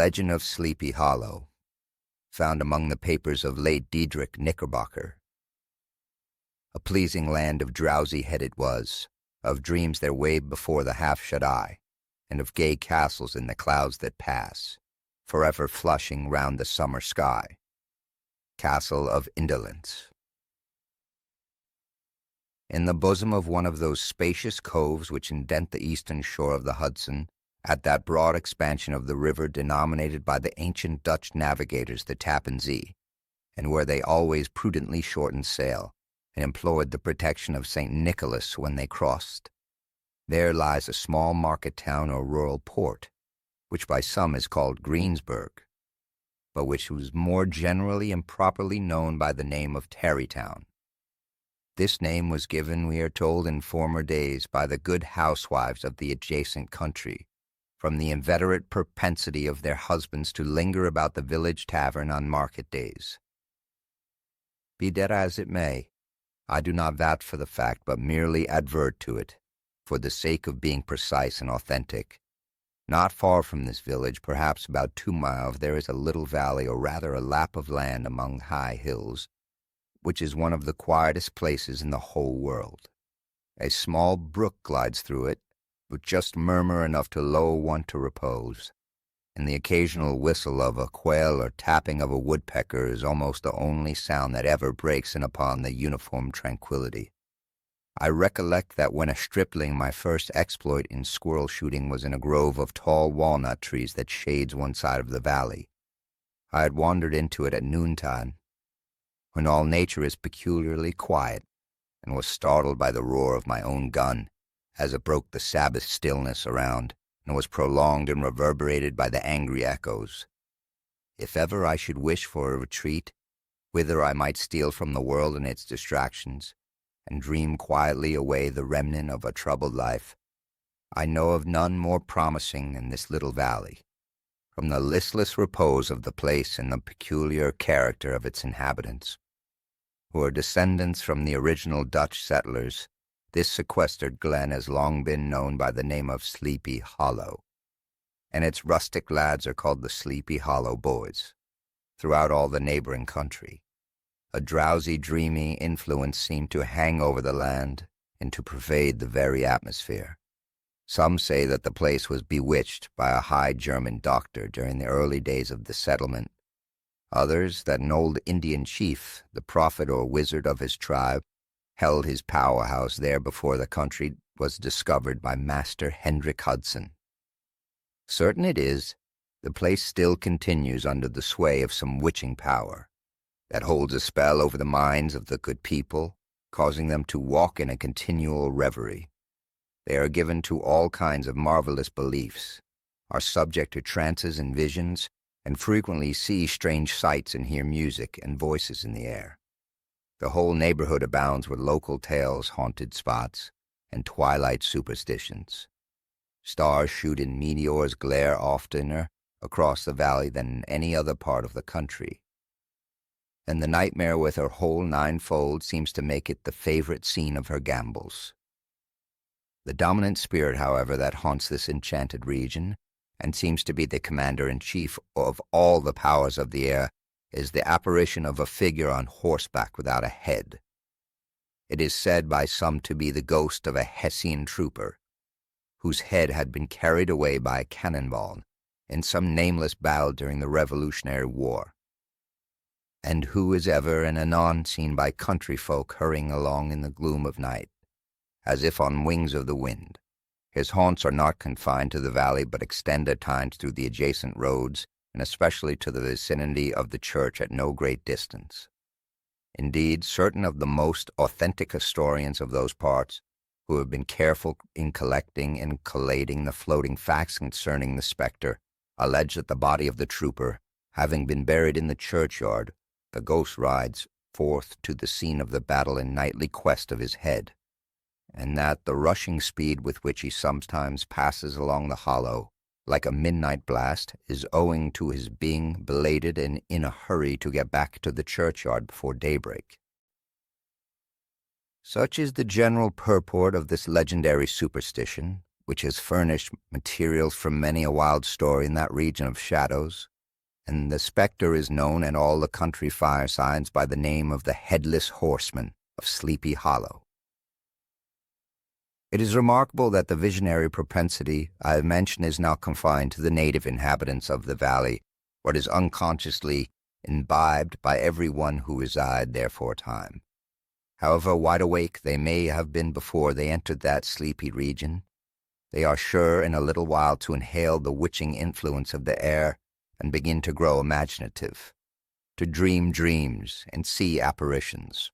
legend of Sleepy Hollow, found among the papers of late Diedrich Knickerbocker. A pleasing land of drowsy head it was, of dreams that wave before the half-shut eye, and of gay castles in the clouds that pass, forever flushing round the summer sky. Castle of Indolence. In the bosom of one of those spacious coves which indent the eastern shore of the Hudson, at that broad expansion of the river denominated by the ancient Dutch navigators the Tappan Zee, and where they always prudently shortened sail, and implored the protection of St. Nicholas when they crossed, there lies a small market town or rural port, which by some is called Greensburg, but which was more generally and properly known by the name of Tarrytown. This name was given, we are told, in former days by the good housewives of the adjacent country, from the inveterate propensity of their husbands to linger about the village tavern on market days. Be that as it may, I do not vouch for the fact, but merely advert to it, for the sake of being precise and authentic. Not far from this village, perhaps about 2 miles, there is a little valley, or rather a lap of land among high hills, which is one of the quietest places in the whole world. A small brook glides through it, with just murmur enough to lull one to repose, and the occasional whistle of a quail or tapping of a woodpecker is almost the only sound that ever breaks in upon the uniform tranquillity. I recollect that when a stripling my first exploit in squirrel shooting was in a grove of tall walnut trees that shades one side of the valley. I had wandered into it at noontide, when all nature is peculiarly quiet, and was startled by the roar of my own gun, as it broke the Sabbath stillness around, and was prolonged and reverberated by the angry echoes. If ever I should wish for a retreat, whither I might steal from the world and its distractions, and dream quietly away the remnant of a troubled life, I know of none more promising than this little valley, from the listless repose of the place and the peculiar character of its inhabitants, who are descendants from the original Dutch settlers. This sequestered glen has long been known by the name of Sleepy Hollow, and its rustic lads are called the Sleepy Hollow Boys, throughout all the neighboring country. A drowsy, dreamy influence seemed to hang over the land and to pervade the very atmosphere. Some say that the place was bewitched by a high German doctor during the early days of the settlement. Others, that an old Indian chief, the prophet or wizard of his tribe, held his powerhouse there before the country was discovered by Master Hendrik Hudson. Certain it is, the place still continues under the sway of some witching power that holds a spell over the minds of the good people, causing them to walk in a continual reverie. They are given to all kinds of marvelous beliefs, are subject to trances and visions, and frequently see strange sights and hear music and voices in the air. The whole neighborhood abounds with local tales, haunted spots, and twilight superstitions. Stars shoot and meteors glare oftener across the valley than in any other part of the country, and the nightmare with her whole ninefold seems to make it the favorite scene of her gambols. The dominant spirit, however, that haunts this enchanted region, and seems to be the commander-in-chief of all the powers of the air, is the apparition of a figure on horseback without a head. It is said by some to be the ghost of a Hessian trooper, whose head had been carried away by a cannonball in some nameless battle during the Revolutionary War, and who is ever and anon seen by country folk hurrying along in the gloom of night, as if on wings of the wind. His haunts are not confined to the valley, but extend at times through the adjacent roads, and especially to the vicinity of the church at no great distance. Indeed, certain of the most authentic historians of those parts, who have been careful in collecting and collating the floating facts concerning the spectre, allege that the body of the trooper, having been buried in the churchyard, the ghost rides forth to the scene of the battle in nightly quest of his head, and that the rushing speed with which he sometimes passes along the hollow, like a midnight blast, is owing to his being belated and in a hurry to get back to the churchyard before daybreak. Such is the general purport of this legendary superstition, which has furnished materials for many a wild story in that region of shadows, and the spectre is known in all the country firesides by the name of the Headless Horseman of Sleepy Hollow. It is remarkable that the visionary propensity I have mentioned is not confined to the native inhabitants of the valley, but is unconsciously imbibed by every one who reside there for a time. However wide awake they may have been before they entered that sleepy region, they are sure in a little while to inhale the witching influence of the air and begin to grow imaginative, to dream dreams and see apparitions.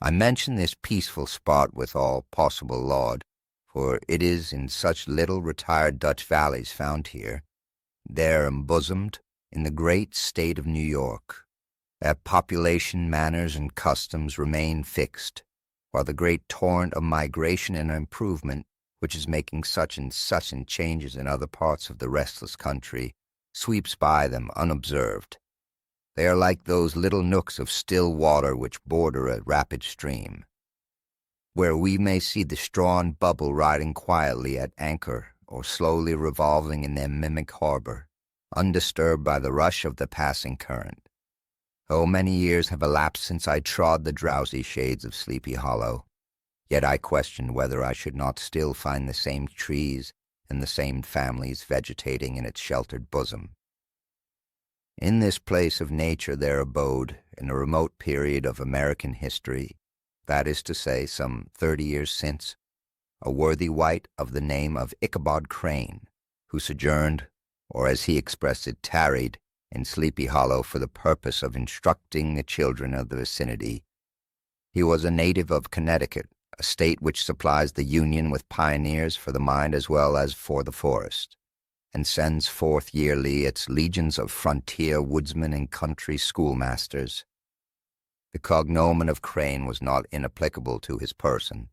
I mention this peaceful spot with all possible laud, for it is in such little retired Dutch valleys found here, there embosomed in the great state of New York, that population, manners, and customs remain fixed, while the great torrent of migration and improvement, which is making such and such changes in other parts of the restless country, sweeps by them unobserved. They are like those little nooks of still water which border a rapid stream, where we may see the straw and bubble riding quietly at anchor or slowly revolving in their mimic harbor, undisturbed by the rush of the passing current. Oh, many years have elapsed since I trod the drowsy shades of Sleepy Hollow, yet I question whether I should not still find the same trees and the same families vegetating in its sheltered bosom. In this place of nature there abode, in a remote period of American history, that is to say, some 30 years since, a worthy wight of the name of Ichabod Crane, who sojourned, or as he expressed it, tarried, in Sleepy Hollow for the purpose of instructing the children of the vicinity. He was a native of Connecticut, a state which supplies the Union with pioneers for the mind as well as for the forest, and sends forth yearly its legions of frontier woodsmen and country schoolmasters. The cognomen of Crane was not inapplicable to his person.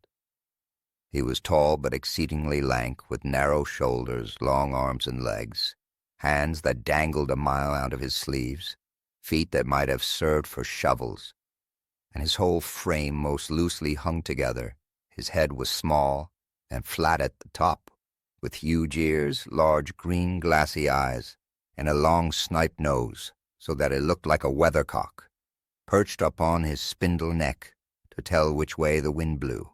He was tall but exceedingly lank, with narrow shoulders, long arms and legs, hands that dangled a mile out of his sleeves, feet that might have served for shovels, and his whole frame most loosely hung together. His head was small and flat at the top, with huge ears, large green glassy eyes, and a long snipe nose, so that it looked like a weathercock, perched upon his spindle neck to tell which way the wind blew.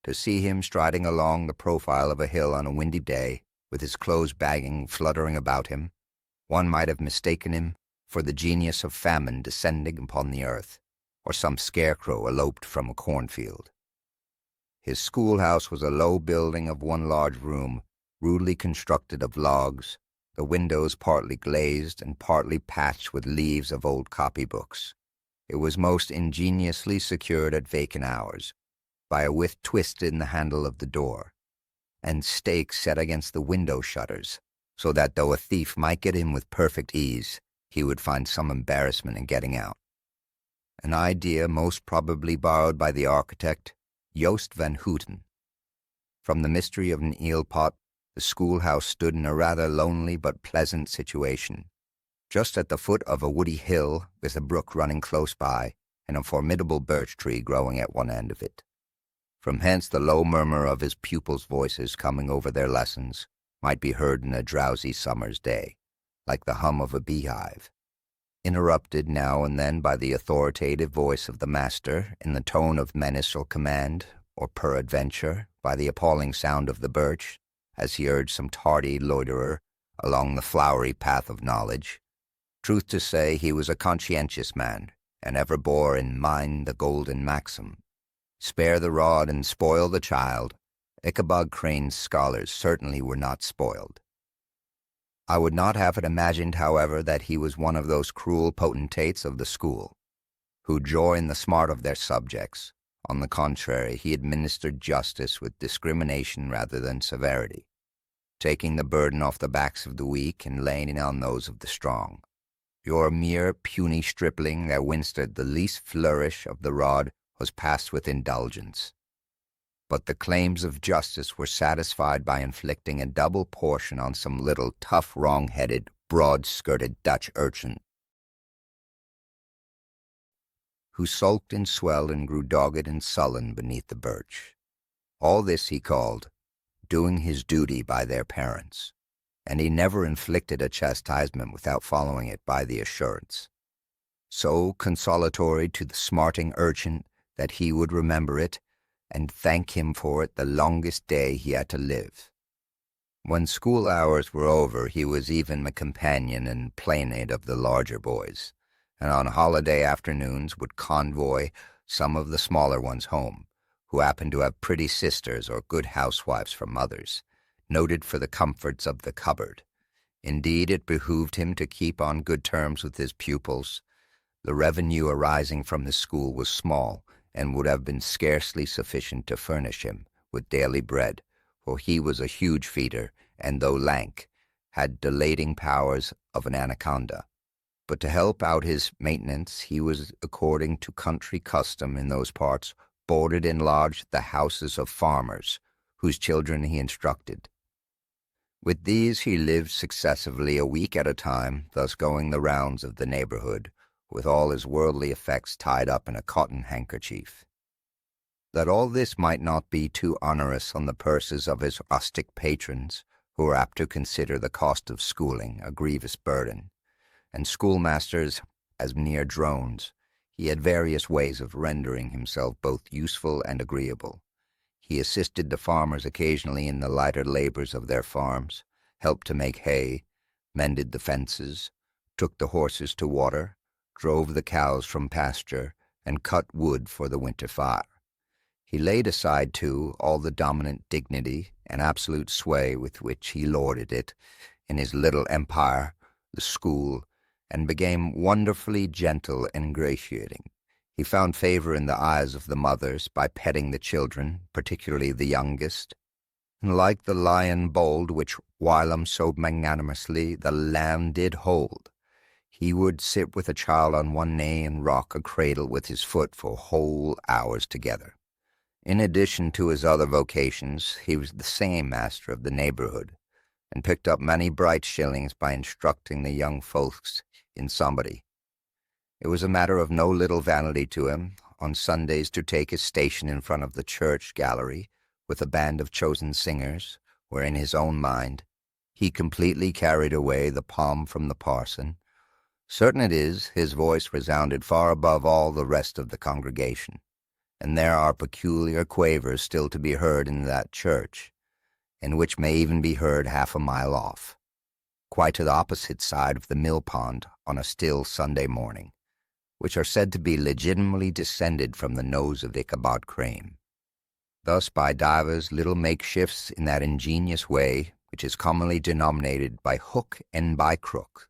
To see him striding along the profile of a hill on a windy day, with his clothes bagging fluttering about him, one might have mistaken him for the genius of famine descending upon the earth, or some scarecrow eloped from a cornfield. His schoolhouse was a low building of one large room, rudely constructed of logs, the windows partly glazed and partly patched with leaves of old copybooks. It was most ingeniously secured at vacant hours, by a withe twisted in the handle of the door, and stakes set against the window shutters, so that though a thief might get in with perfect ease, he would find some embarrassment in getting out. An idea most probably borrowed by the architect, Joost van Houten. From the mystery of an eel pot, the schoolhouse stood in a rather lonely but pleasant situation, just at the foot of a woody hill with a brook running close by and a formidable birch tree growing at one end of it. From hence the low murmur of his pupils' voices coming over their lessons might be heard in a drowsy summer's day, like the hum of a beehive, interrupted now and then by the authoritative voice of the master in the tone of menace or command, or peradventure by the appalling sound of the birch, as he urged some tardy loiterer along the flowery path of knowledge. Truth to say, he was a conscientious man, and ever bore in mind the golden maxim, "Spare the rod and spoil the child." Ichabod Crane's scholars certainly were not spoiled. I would not have it imagined, however, that he was one of those cruel potentates of the school, who joy in the smart of their subjects. On the contrary, he administered justice with discrimination rather than severity, taking the burden off the backs of the weak and laying it on those of the strong. Your mere puny stripling that winced at the least flourish of the rod was passed with indulgence, but the claims of justice were satisfied by inflicting a double portion on some little tough, wrong-headed, broad-skirted Dutch urchin, who sulked and swelled and grew dogged and sullen beneath the birch. All this he called doing his duty by their parents, and he never inflicted a chastisement without following it by the assurance, so consolatory to the smarting urchin that he would remember it and thank him for it the longest day he had to live. When school hours were over, he was even a companion and playmate of the larger boys, and on holiday afternoons would convoy some of the smaller ones home, who happened to have pretty sisters or good housewives for mothers, noted for the comforts of the cupboard. Indeed, it behooved him to keep on good terms with his pupils. The revenue arising from his school was small, and would have been scarcely sufficient to furnish him with daily bread, for he was a huge feeder, and though lank, had dilating powers of an anaconda. But to help out his maintenance, he was, according to country custom in those parts, boarded and lodged the houses of farmers, whose children he instructed. With these he lived successively a week at a time, thus going the rounds of the neighborhood, with all his worldly effects tied up in a cotton handkerchief. That all this might not be too onerous on the purses of his rustic patrons, who were apt to consider the cost of schooling a grievous burden, and schoolmasters as mere drones, he had various ways of rendering himself both useful and agreeable. He assisted the farmers occasionally in the lighter labors of their farms, helped to make hay, mended the fences, took the horses to water, drove the cows from pasture, and cut wood for the winter fire. He laid aside, too, all the dominant dignity and absolute sway with which he lorded it in his little empire, the school, and became wonderfully gentle and ingratiating. He found favor in the eyes of the mothers by petting the children, particularly the youngest, and like the lion bold which whilom so magnanimously the lamb did hold, he would sit with a child on one knee and rock a cradle with his foot for whole hours together. In addition to his other vocations, he was the same master of the neighborhood, and picked up many bright shillings by instructing the young folks in somebody. It was a matter of no little vanity to him, on Sundays, to take his station in front of the church gallery with a band of chosen singers, where in his own mind he completely carried away the palm from the parson. Certain it is, his voice resounded far above all the rest of the congregation, and there are peculiar quavers still to be heard in that church, and which may even be heard half a mile off, quite to the opposite side of the mill pond on a still Sunday morning, which are said to be legitimately descended from the nose of Ichabod Crane. Thus, by divers little makeshifts in that ingenious way, which is commonly denominated by hook and by crook,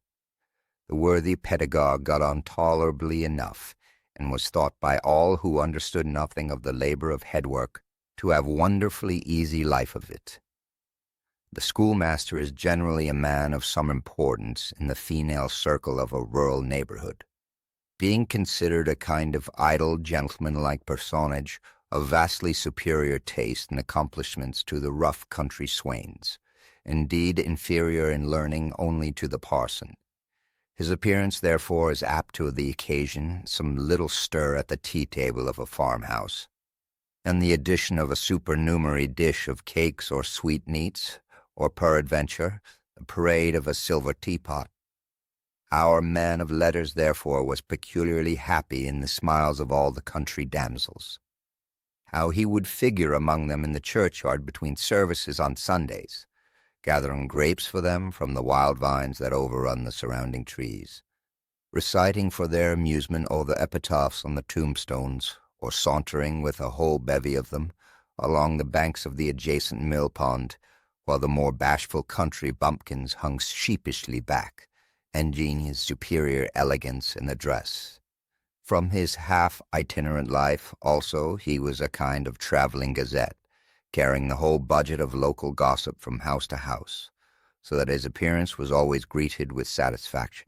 the worthy pedagogue got on tolerably enough, and was thought by all who understood nothing of the labor of headwork to have wonderfully easy life of it. The schoolmaster is generally a man of some importance in the female circle of a rural neighborhood, being considered a kind of idle, gentlemanlike personage of vastly superior taste and accomplishments to the rough country swains, indeed inferior in learning only to the parson. His appearance, therefore, is apt to the occasion some little stir at the tea-table of a farmhouse, and the addition of a supernumerary dish of cakes or sweetmeats, or peradventure the parade of a silver teapot. Our man of letters, therefore, was peculiarly happy in the smiles of all the country damsels. How he would figure among them in the churchyard between services on Sundays, gathering grapes for them from the wild vines that overrun the surrounding trees, reciting for their amusement all the epitaphs on the tombstones, or sauntering with a whole bevy of them along the banks of the adjacent mill pond, while the more bashful country bumpkins hung sheepishly back, envying his superior elegance in the dress. From his half-itinerant life, also, he was a kind of traveling gazette, carrying the whole budget of local gossip from house to house, so that his appearance was always greeted with satisfaction.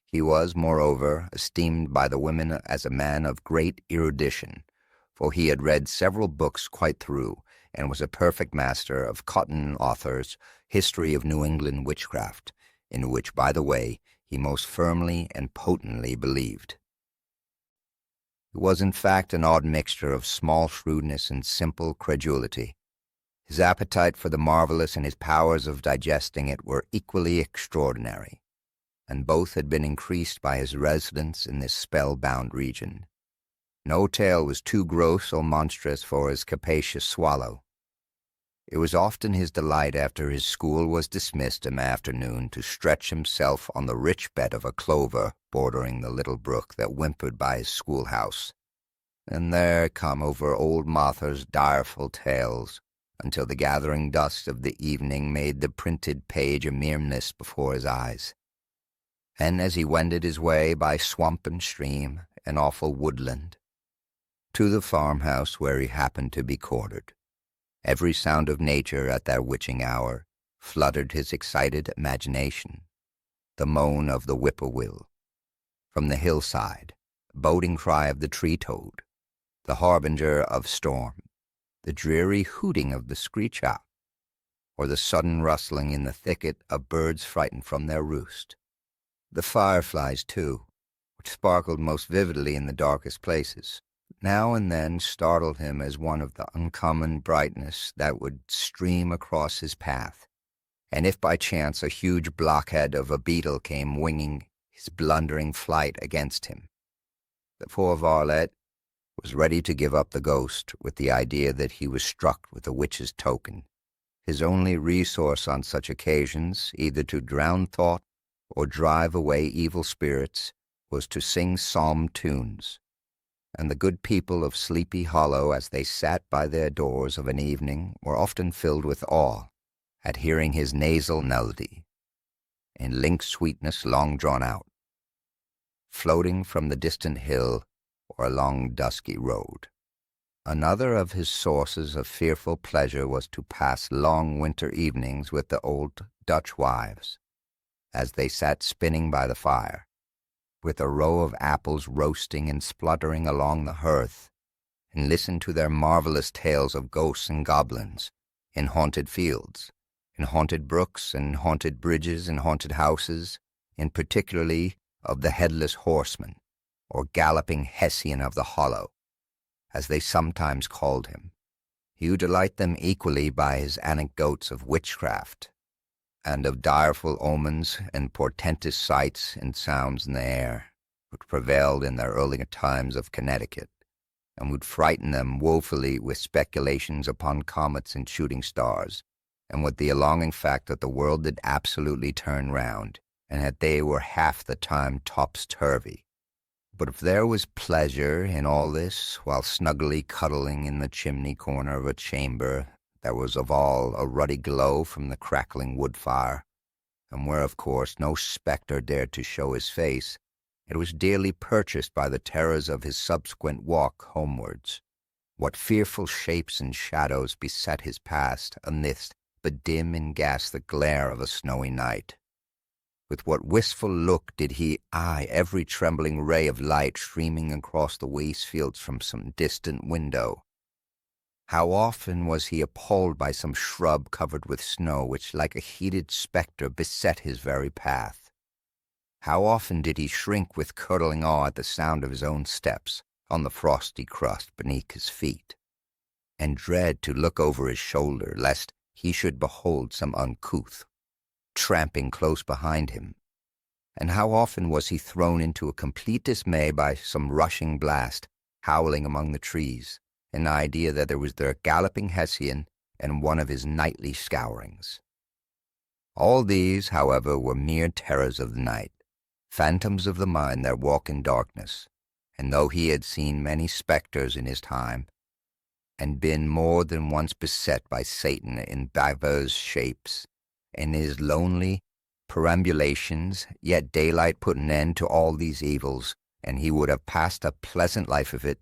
He was, moreover, esteemed by the women as a man of great erudition, for he had read several books quite through, and was a perfect master of Cotton Author's History of New England Witchcraft, in which, by the way, he most firmly and potently believed. It was, in fact, an odd mixture of small shrewdness and simple credulity, His appetite for the marvelous and his powers of digesting it were equally extraordinary, and both had been increased by his residence in this spell-bound region. No tale was too gross or monstrous for his capacious swallow. It was often his delight after his school was dismissed in the afternoon to stretch himself on the rich bed of a clover bordering the little brook that whimpered by his schoolhouse, and there come over old Martha's direful tales until the gathering dusk of the evening made the printed page a mere mist before his eyes. And as he wended his way by swamp and stream and awful woodland to the farmhouse where he happened to be quartered, every sound of nature at that witching hour fluttered his excited imagination. The moan of the whippoorwill from the hillside, boding cry of the tree-toad, the harbinger of storm, the dreary hooting of the screech owl, or the sudden rustling in the thicket of birds frightened from their roost. The fireflies, too, which sparkled most vividly in the darkest places, now and then startled him as one of the uncommon brightness that would stream across his path, and if by chance a huge blockhead of a beetle came winging his blundering flight against him, the poor varlet was ready to give up the ghost with the idea that he was struck with a witch's token. His only resource on such occasions, either to drown thought or drive away evil spirits, was to sing psalm tunes, and the good people of Sleepy Hollow, as they sat by their doors of an evening, were often filled with awe at hearing his nasal melody, in linked sweetness long drawn out, floating from the distant hill or along dusky road. Another of his sources of fearful pleasure was to pass long winter evenings with the old Dutch wives, as they sat spinning by the fire, with a row of apples roasting and spluttering along the hearth, and listen to their marvelous tales of ghosts and goblins in haunted fields, in haunted brooks, and haunted bridges, and haunted houses, and particularly of the headless horseman, or galloping Hessian of the hollow, as they sometimes called him. He would delight them equally by his anecdotes of witchcraft, and of direful omens and portentous sights and sounds in the air, which prevailed in the earlier times of Connecticut, and would frighten them woefully with speculations upon comets and shooting stars, and with the alarming fact that the world did absolutely turn round, and that they were half the time topsy-turvy. But if there was pleasure in all this, while snugly cuddling in the chimney corner of a chamber that was of all a ruddy glow from the crackling wood fire, and where, of course, no spectre dared to show his face, it was dearly purchased by the terrors of his subsequent walk homewards. What fearful shapes and shadows beset his past amidst the dim and ghastly glare of a snowy night! With what wistful look did he eye every trembling ray of light streaming across the waste fields from some distant window! How often was he appalled by some shrub covered with snow which like a heated spectre beset his very path! How often did he shrink with curdling awe at the sound of his own steps on the frosty crust beneath his feet, and dread to look over his shoulder lest he should behold some uncouth tramping close behind him, and how often was he thrown into a complete dismay by some rushing blast howling among the trees, an idea that there was their galloping Hessian and one of his nightly scourings. All these, however, were mere terrors of the night, phantoms of the mind that walk in darkness, and though he had seen many spectres in his time, and been more than once beset by Satan in divers shapes, in his lonely perambulations, yet daylight put an end to all these evils, and he would have passed a pleasant life of it,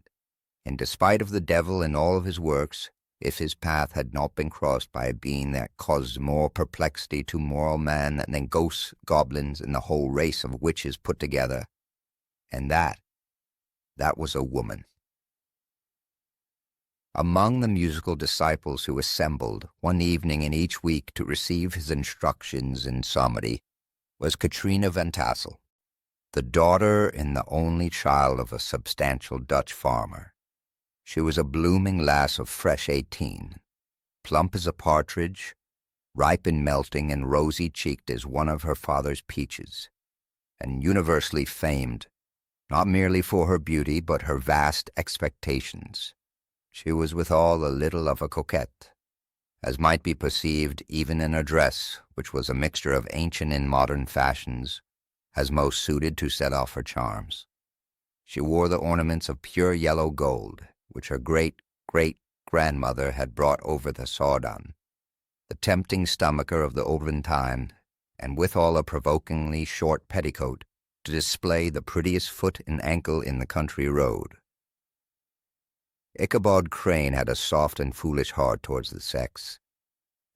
in despite of the devil and all of his works, if his path had not been crossed by a being that caused more perplexity to mortal man than ghosts, goblins, and the whole race of witches put together. And that was a woman. Among the musical disciples who assembled one evening in each week to receive his instructions in psalmody was Katrina Van Tassel, the daughter and the only child of a substantial Dutch farmer. She was a blooming lass of fresh 18, plump as a partridge, ripe in melting and rosy-cheeked as one of her father's peaches, and universally famed, not merely for her beauty but her vast expectations. She was withal a little of a coquette, as might be perceived even in her dress, which was a mixture of ancient and modern fashions, as most suited to set off her charms. She wore the ornaments of pure yellow gold, which her great-great-grandmother had brought over the Soudan, the tempting stomacher of the olden time, and withal a provokingly short petticoat to display the prettiest foot and ankle in the country road. Ichabod Crane had a soft and foolish heart towards the sex,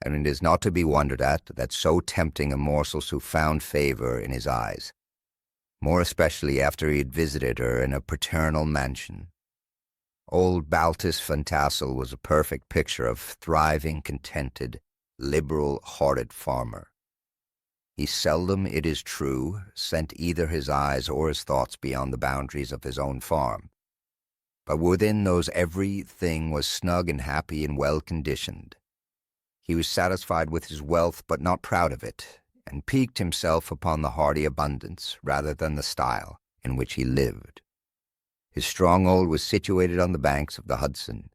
and it is not to be wondered at that so tempting a morsel so found favor in his eyes, more especially after he had visited her in a paternal mansion. Old Baltus Van Tassel was a perfect picture of thriving, contented, liberal-hearted farmer. He seldom, it is true, sent either his eyes or his thoughts beyond the boundaries of his own farm, but within those everything was snug and happy and well-conditioned. He was satisfied with his wealth, but not proud of it, and piqued himself upon the hearty abundance rather than the style in which he lived. His stronghold was situated on the banks of the Hudson,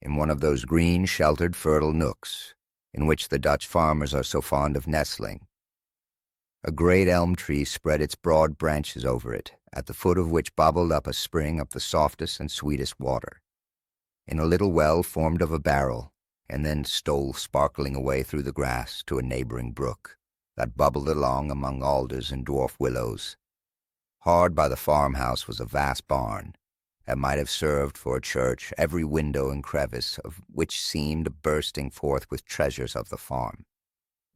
in one of those green, sheltered, fertile nooks in which the Dutch farmers are so fond of nestling. A great elm tree spread its broad branches over it, at the foot of which bubbled up a spring of the softest and sweetest water, in a little well formed of a barrel, and then stole sparkling away through the grass to a neighboring brook that bubbled along among alders and dwarf willows. Hard by the farmhouse was a vast barn that might have served for a church, every window and crevice of which seemed bursting forth with treasures of the farm.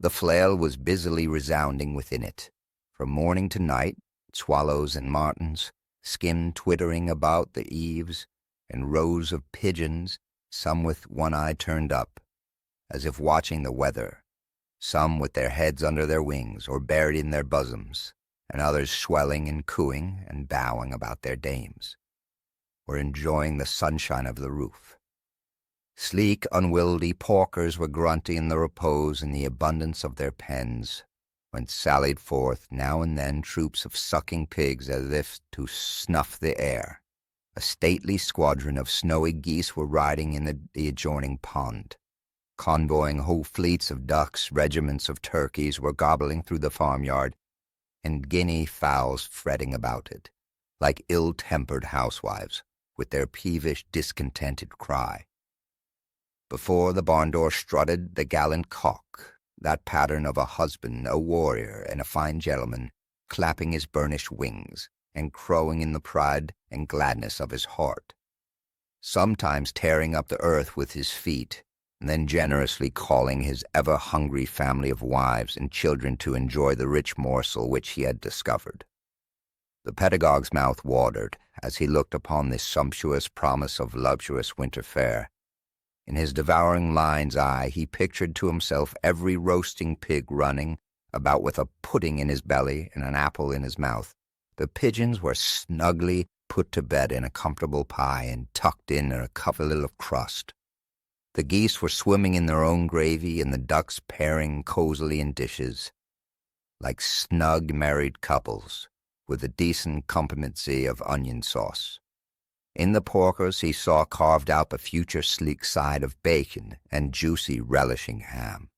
The flail was busily resounding within it. From morning to night, swallows and martins skimmed twittering about the eaves, and rows of pigeons, some with one eye turned up, as if watching the weather, some with their heads under their wings or buried in their bosoms, and others swelling and cooing and bowing about their dames, were enjoying the sunshine of the roof. Sleek, unwieldy porkers were grunting in the repose and the abundance of their pens, whence sallied forth now and then troops of sucking pigs as if to snuff the air. A stately squadron of snowy geese were riding in the adjoining pond. Convoying whole fleets of ducks, regiments of turkeys were gobbling through the farmyard, and guinea fowls fretting about it, like ill-tempered housewives, with their peevish, discontented cry. Before the barn door strutted the gallant cock, that pattern of a husband, a warrior, and a fine gentleman, clapping his burnished wings, and crowing in the pride and gladness of his heart, sometimes tearing up the earth with his feet, and then generously calling his ever-hungry family of wives and children to enjoy the rich morsel which he had discovered. The pedagogue's mouth watered as he looked upon this sumptuous promise of voluptuous winter fare. In his devouring mind's eye he pictured to himself every roasting pig running about with a pudding in his belly and an apple in his mouth. The pigeons were snugly put to bed in a comfortable pie and tucked in a coverlet of crust. The geese were swimming in their own gravy, and the ducks pairing cozily in dishes, like snug married couples, with a decent competency of onion sauce. In the porkers he saw carved out the future sleek side of bacon and juicy relishing ham.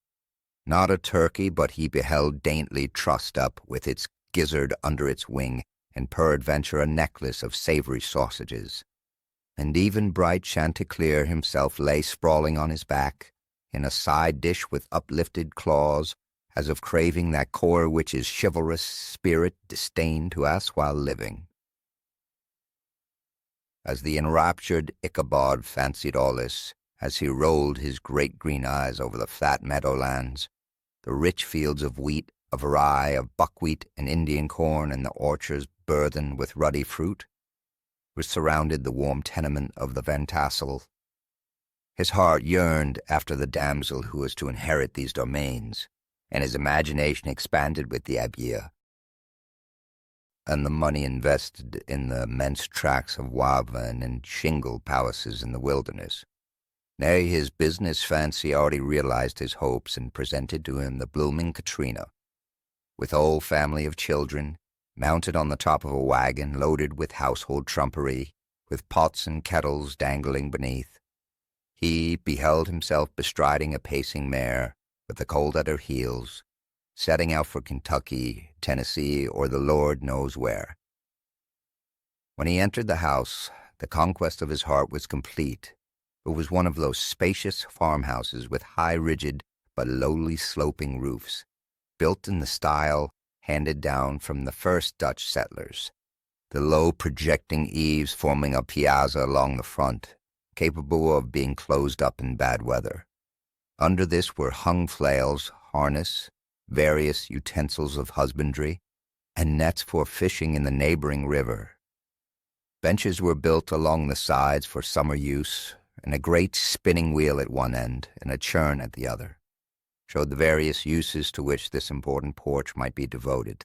Not a turkey, but he beheld daintily trussed up with its gizzard under its wing, and peradventure a necklace of savory sausages. And even bright Chanticleer himself lay sprawling on his back, in a side dish with uplifted claws, as of craving that core which his chivalrous spirit disdained to ask while living. As the enraptured Ichabod fancied all this, as he rolled his great green eyes over the fat meadowlands, the rich fields of wheat, of rye, of buckwheat and Indian corn, and the orchards burthened with ruddy fruit, which surrounded the warm tenement of the Van Tassel, his heart yearned after the damsel who was to inherit these domains, and his imagination expanded with the idea, and the money invested in the immense tracts of woven and shingle palaces in the wilderness, Nay, his business fancy already realized his hopes and presented to him the blooming Katrina, with a whole family of children, mounted on the top of a wagon loaded with household trumpery, with pots and kettles dangling beneath. He beheld himself bestriding a pacing mare, with the cold at her heels, setting out for Kentucky, Tennessee, or the Lord knows where. When he entered the house, the conquest of his heart was complete. It was one of those spacious farmhouses with high, rigid, but lowly sloping roofs, built in the style handed down from the first Dutch settlers, the low projecting eaves forming a piazza along the front, capable of being closed up in bad weather. Under this were hung flails, harness, various utensils of husbandry, and nets for fishing in the neighboring river. Benches were built along the sides for summer use, and a great spinning wheel at one end and a churn at the other showed the various uses to which this important porch might be devoted.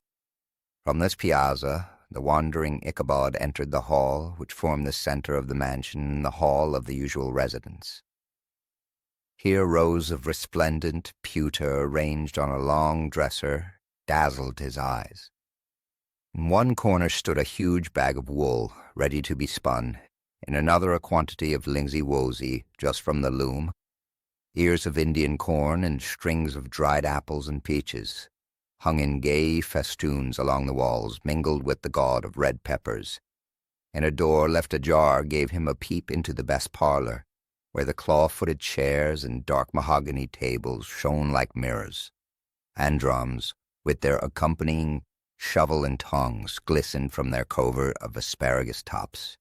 From this piazza, the wandering Ichabod entered the hall, which formed the center of the mansion and the hall of the usual residence. Here rows of resplendent pewter arranged on a long dresser dazzled his eyes. In one corner stood a huge bag of wool, ready to be spun, in another a quantity of linsey-woolsey, just from the loom, ears of Indian corn and strings of dried apples and peaches, hung in gay festoons along the walls, mingled with the gaud of red peppers, and a door left ajar gave him a peep into the best parlor, where the claw-footed chairs and dark mahogany tables shone like mirrors. Androms, with their accompanying shovel and tongs, glistened from their covert of asparagus tops.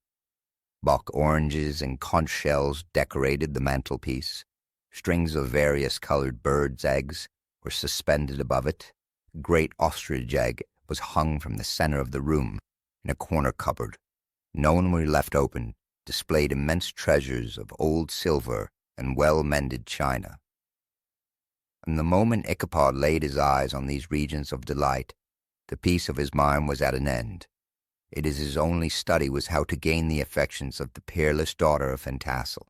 Bock oranges and conch shells decorated the mantelpiece. Strings of various colored birds' eggs were suspended above it. A great ostrich egg was hung from the center of the room in a corner cupboard. No one were left open, displayed immense treasures of old silver and well-mended china. And the moment Ichabod laid his eyes on these regions of delight, the peace of his mind was at an end. It is his only study was how to gain the affections of the peerless daughter of Fantassel.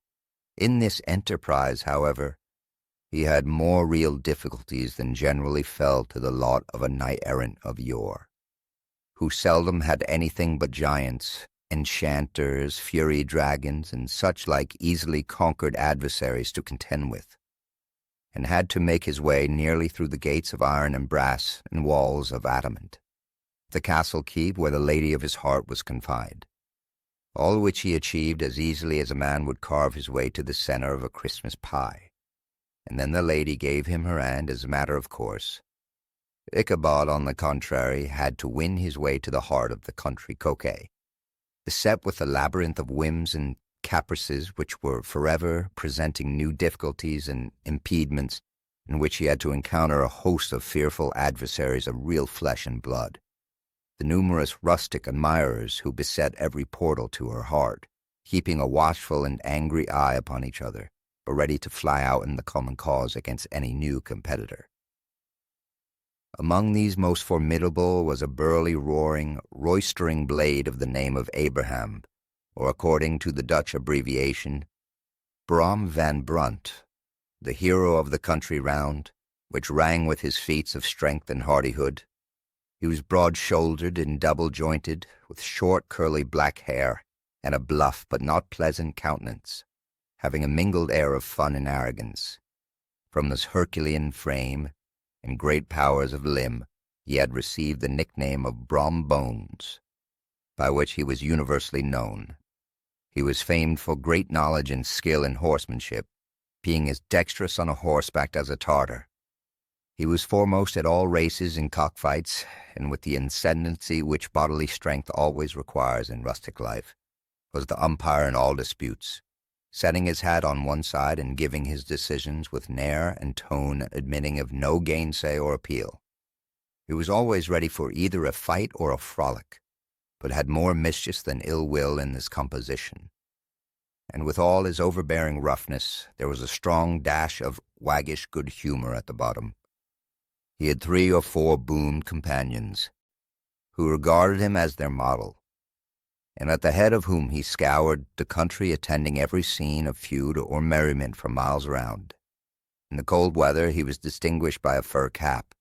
In this enterprise, however, he had more real difficulties than generally fell to the lot of a knight-errant of yore, who seldom had anything but giants, enchanters, fury dragons, and such like easily conquered adversaries to contend with, and had to make his way nearly through the gates of iron and brass and walls of adamant, the castle keep where the lady of his heart was confined, all which he achieved as easily as a man would carve his way to the center of a Christmas pie. And then the lady gave him her hand as a matter of course. Ichabod, on the contrary, had to win his way to the heart of the country coquet, beset with a labyrinth of whims and caprices which were forever presenting new difficulties and impediments, in which he had to encounter a host of fearful adversaries of real flesh and blood, the numerous rustic admirers who beset every portal to her heart, keeping a watchful and angry eye upon each other, but ready to fly out in the common cause against any new competitor. Among these most formidable was a burly, roaring, roistering blade of the name of Abraham, or according to the Dutch abbreviation, Brom van Brunt, the hero of the country round, which rang with his feats of strength and hardihood. He was broad-shouldered and double-jointed, with short, curly black hair, and a bluff but not pleasant countenance, having a mingled air of fun and arrogance. From this Herculean frame and great powers of limb, he had received the nickname of Brom Bones, by which he was universally known. He was famed for great knowledge and skill in horsemanship, being as dexterous on a horseback as a Tartar. He was foremost at all races and cockfights, and with the ascendancy which bodily strength always requires in rustic life, was the umpire in all disputes, setting his hat on one side and giving his decisions with an air and tone admitting of no gainsay or appeal. He was always ready for either a fight or a frolic, but had more mischief than ill will in his composition. And with all his overbearing roughness, there was a strong dash of waggish good humor at the bottom. He had 3 or 4 boon companions, who regarded him as their model, and at the head of whom he scoured the country, attending every scene of feud or merriment for miles round. In the cold weather he was distinguished by a fur cap,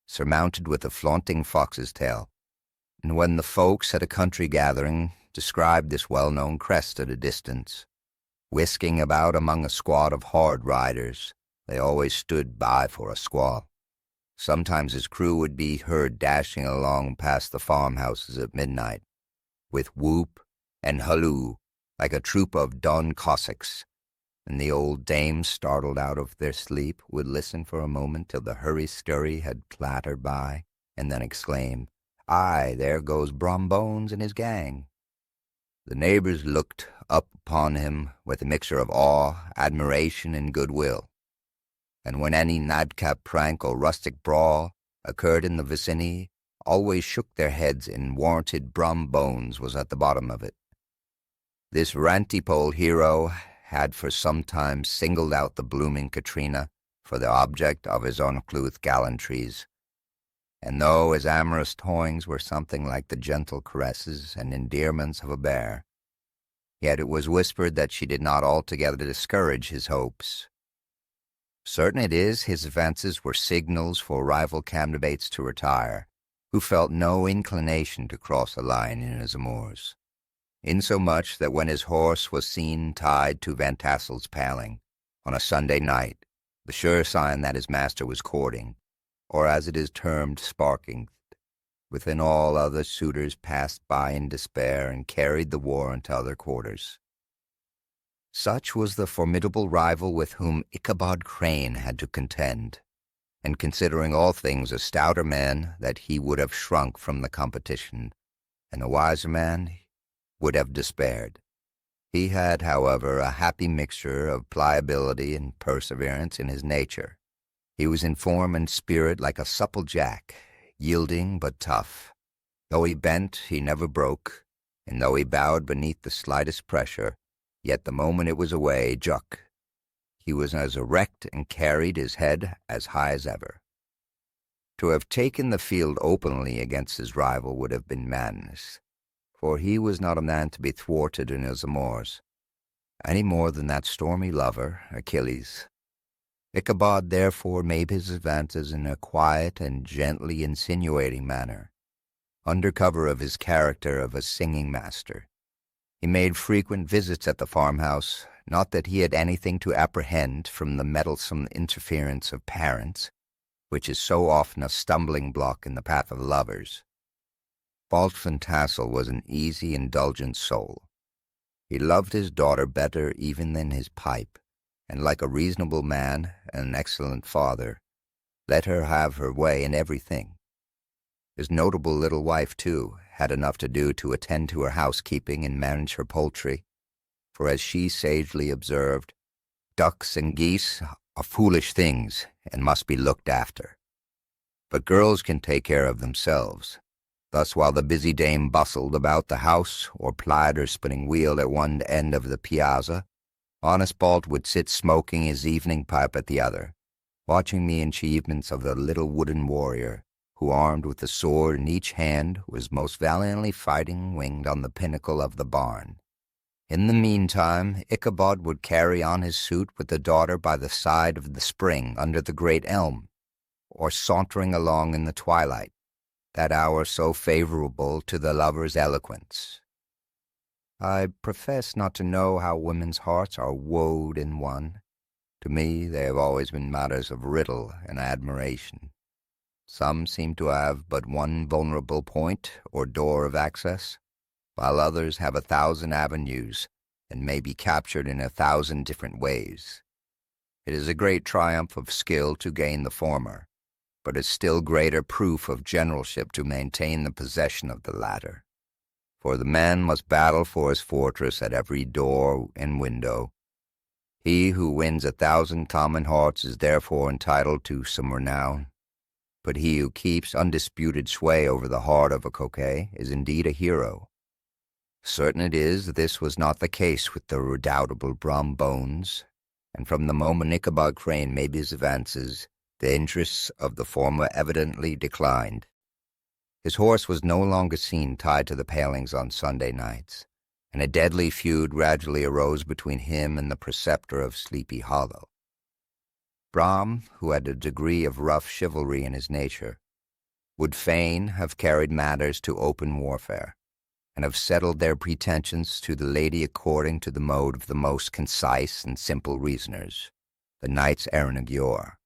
surmounted with a flaunting fox's tail, and when the folks at a country gathering described this well-known crest at a distance, whisking about among a squad of hard riders, they always stood by for a squall. Sometimes his crew would be heard dashing along past the farmhouses at midnight, with whoop and halloo like a troop of Don Cossacks, and the old dames, startled out of their sleep, would listen for a moment till the hurry-scurry had clattered by, and then exclaim, "Aye, there goes Brom Bones and his gang." The neighbors looked up upon him with a mixture of awe, admiration, and goodwill, and when any madcap prank or rustic brawl occurred in the vicinity, always shook their heads and warranted Brom Bones was at the bottom of it. This rantipole hero had for some time singled out the blooming Katrina for the object of his uncouth gallantries, and though his amorous toyings were something like the gentle caresses and endearments of a bear, yet it was whispered that she did not altogether discourage his hopes. Certain it is, his advances were signals for rival candidates to retire, who felt no inclination to cross a line in his amours, insomuch that when his horse was seen tied to Van Tassel's paling on a Sunday night, the sure sign that his master was courting, or as it is termed, sparking, within all other suitors passed by in despair and carried the war into other quarters. Such was the formidable rival with whom Ichabod Crane had to contend, and considering all things a stouter man that he would have shrunk from the competition, and a wiser man would have despaired. He had, however, a happy mixture of pliability and perseverance in his nature. He was in form and spirit like a supple jack, yielding but tough. Though he bent, he never broke, and though he bowed beneath the slightest pressure, yet the moment it was away, Juck, he was as erect and carried his head as high as ever. To have taken the field openly against his rival would have been madness, for he was not a man to be thwarted in his amours, any more than that stormy lover, Achilles. Ichabod therefore made his advances in a quiet and gently insinuating manner, under cover of his character of a singing master. He made frequent visits at the farmhouse, not that he had anything to apprehend from the meddlesome interference of parents, which is so often a stumbling block in the path of lovers. Balt Van Tassel was an easy, indulgent soul. He loved his daughter better even than his pipe, and like a reasonable man and an excellent father, let her have her way in everything. His notable little wife, too, had enough to do to attend to her housekeeping and manage her poultry, for as she sagely observed, ducks and geese are foolish things and must be looked after. But girls can take care of themselves. Thus, while the busy dame bustled about the house or plied her spinning wheel at one end of the piazza, honest Balt would sit smoking his evening pipe at the other, watching the achievements of the little wooden warrior, who, armed with a sword in each hand, was most valiantly fighting winged on the pinnacle of the barn. In the meantime, Ichabod would carry on his suit with the daughter by the side of the spring under the great elm, or sauntering along in the twilight, that hour so favorable to the lover's eloquence. I profess not to know how women's hearts are wooed in one. To me they have always been matters of riddle and admiration. Some seem to have but one vulnerable point or door of access, while others have 1,000 avenues and may be captured in 1,000 different ways. It is a great triumph of skill to gain the former, but a still greater proof of generalship to maintain the possession of the latter. For the man must battle for his fortress at every door and window. He who wins 1,000 common hearts is therefore entitled to some renown, but he who keeps undisputed sway over the heart of a coquet is indeed a hero. Certain it is this was not the case with the redoubtable Brom Bones, and from the moment Ichabod Crane made his advances, the interests of the former evidently declined. His horse was no longer seen tied to the palings on Sunday nights, and a deadly feud gradually arose between him and the preceptor of Sleepy Hollow. Brom, who had a degree of rough chivalry in his nature, would fain have carried matters to open warfare, and have settled their pretensions to the lady according to the mode of the most concise and simple reasoners, the knights errant of yore,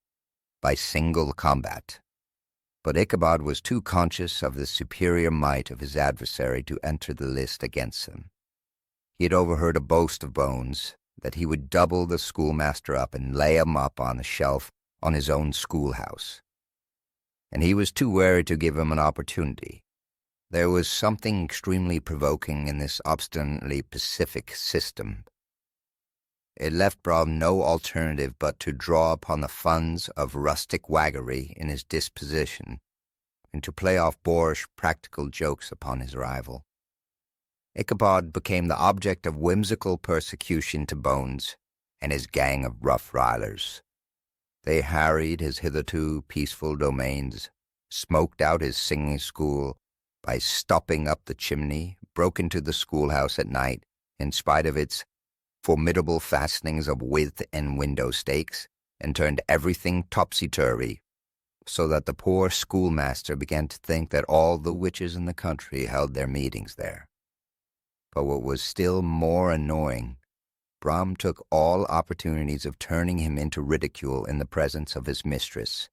by single combat. But Ichabod was too conscious of the superior might of his adversary to enter the list against him. He had overheard a boast of Bones that he would double the schoolmaster up and lay him up on a shelf on his own schoolhouse, and he was too wary to give him an opportunity. There was something extremely provoking in this obstinately pacific system. It left Brom no alternative but to draw upon the funds of rustic waggery in his disposition, and to play off boorish practical jokes upon his rival. Ichabod became the object of whimsical persecution to Bones and his gang of rough rilers. They harried his hitherto peaceful domains, smoked out his singing school by stopping up the chimney, broke into the schoolhouse at night, in spite of its formidable fastenings of width and window stakes, and turned everything topsy-turvy, so that the poor schoolmaster began to think that all the witches in the country held their meetings there. But what was still more annoying, Brom took all opportunities of turning him into ridicule in the presence of his mistress,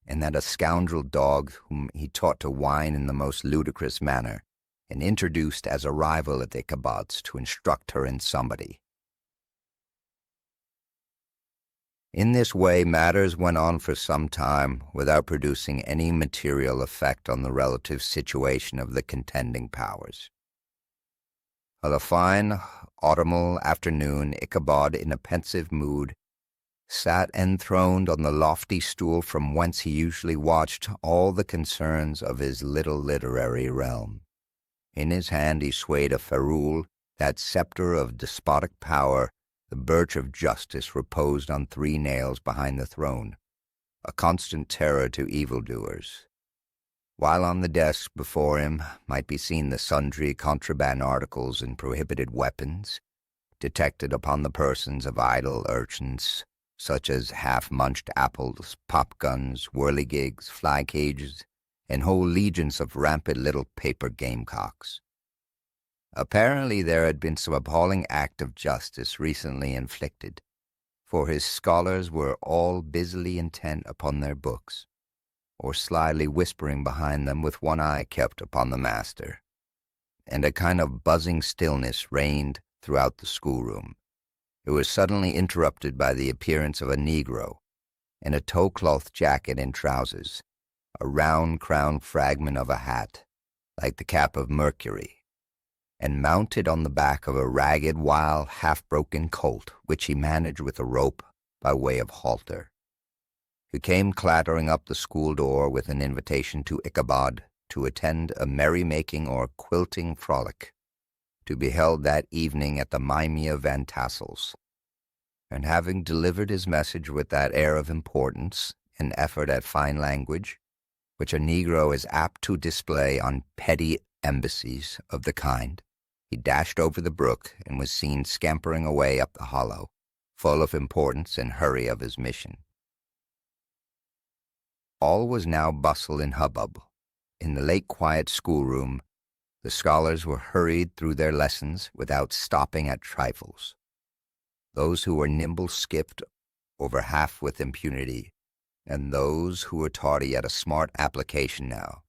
and that a scoundrel dog whom he taught to whine in the most ludicrous manner, and introduced as a rival of Ichabod's to instruct her in somebody. In this way matters went on for some time without producing any material effect on the relative situation of the contending powers. On a fine autumnal afternoon, Ichabod, in a pensive mood, sat enthroned on the lofty stool from whence he usually watched all the concerns of his little literary realm. In his hand he swayed a ferule, that scepter of despotic power. The birch of justice reposed on 3 nails behind the throne, a constant terror to evildoers, while on the desk before him might be seen the sundry contraband articles and prohibited weapons detected upon the persons of idle urchins, such as half-munched apples, pop-guns, whirligigs, fly-cages, and whole legions of rampant little paper gamecocks. Apparently there had been some appalling act of justice recently inflicted, for his scholars were all busily intent upon their books, or slyly whispering behind them with one eye kept upon the master, and a kind of buzzing stillness reigned throughout the schoolroom. It was suddenly interrupted by the appearance of a Negro in a tow-cloth jacket and trousers, a round-crowned fragment of a hat, like the cap of Mercury, and mounted on the back of a ragged, wild, half-broken colt, which he managed with a rope by way of halter. He came clattering up the school door with an invitation to Ichabod to attend a merry-making or quilting frolic, to be held that evening at the Mimea Van Tassel's. And having delivered his message with that air of importance and effort at fine language, which a Negro is apt to display on petty embassies of the kind, he dashed over the brook and was seen scampering away up the hollow, full of importance and hurry of his mission. All was now bustle and hubbub. In the late quiet schoolroom, the scholars were hurried through their lessons without stopping at trifles. Those who were nimble skipped over half with impunity, and those who were tardy at a smart application now,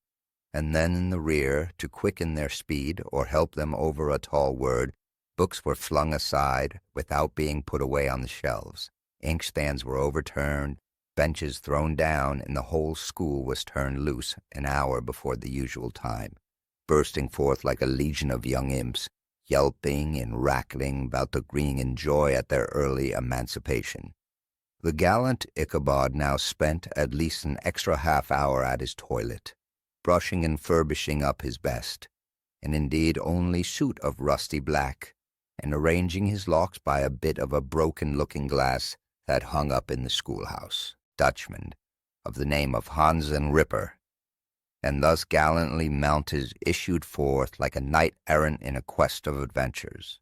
and then in the rear, to quicken their speed or help them over a tall word, books were flung aside without being put away on the shelves, inkstands were overturned, benches thrown down, and the whole school was turned loose an hour before the usual time, bursting forth like a legion of young imps, yelping and rattling about the green in joy at their early emancipation. The gallant Ichabod now spent at least an extra half-hour at his toilet, brushing and furbishing up his best, and indeed only suit of rusty black, and arranging his locks by a bit of a broken looking-glass that hung up in the schoolhouse, Dutchman, of the name of Hans and Ripper. and thus gallantly mounted issued forth like a knight-errant in a quest of adventures.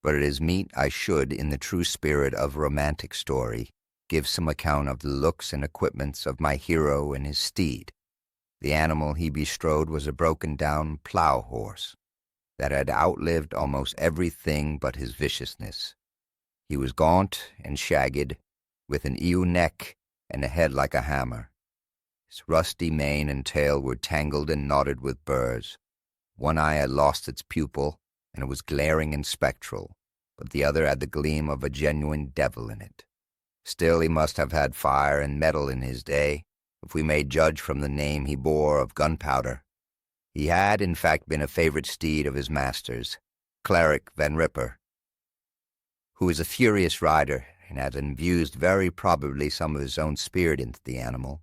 But it is meet I should, in the true spirit of romantic story, give some account of the looks and equipments of my hero and his steed. The animal he bestrode was a broken-down plough horse that had outlived almost everything but his viciousness. He was gaunt and shagged, with an ewe neck and a head like a hammer. His rusty mane and tail were tangled and knotted with burrs. One eye had lost its pupil, and it was glaring and spectral, but the other had the gleam of a genuine devil in it. Still he must have had fire and metal in his day, if we may judge from the name he bore of Gunpowder. He had, in fact, been a favorite steed of his master's, Cleric Van Ripper, who was a furious rider and had infused very probably some of his own spirit into the animal.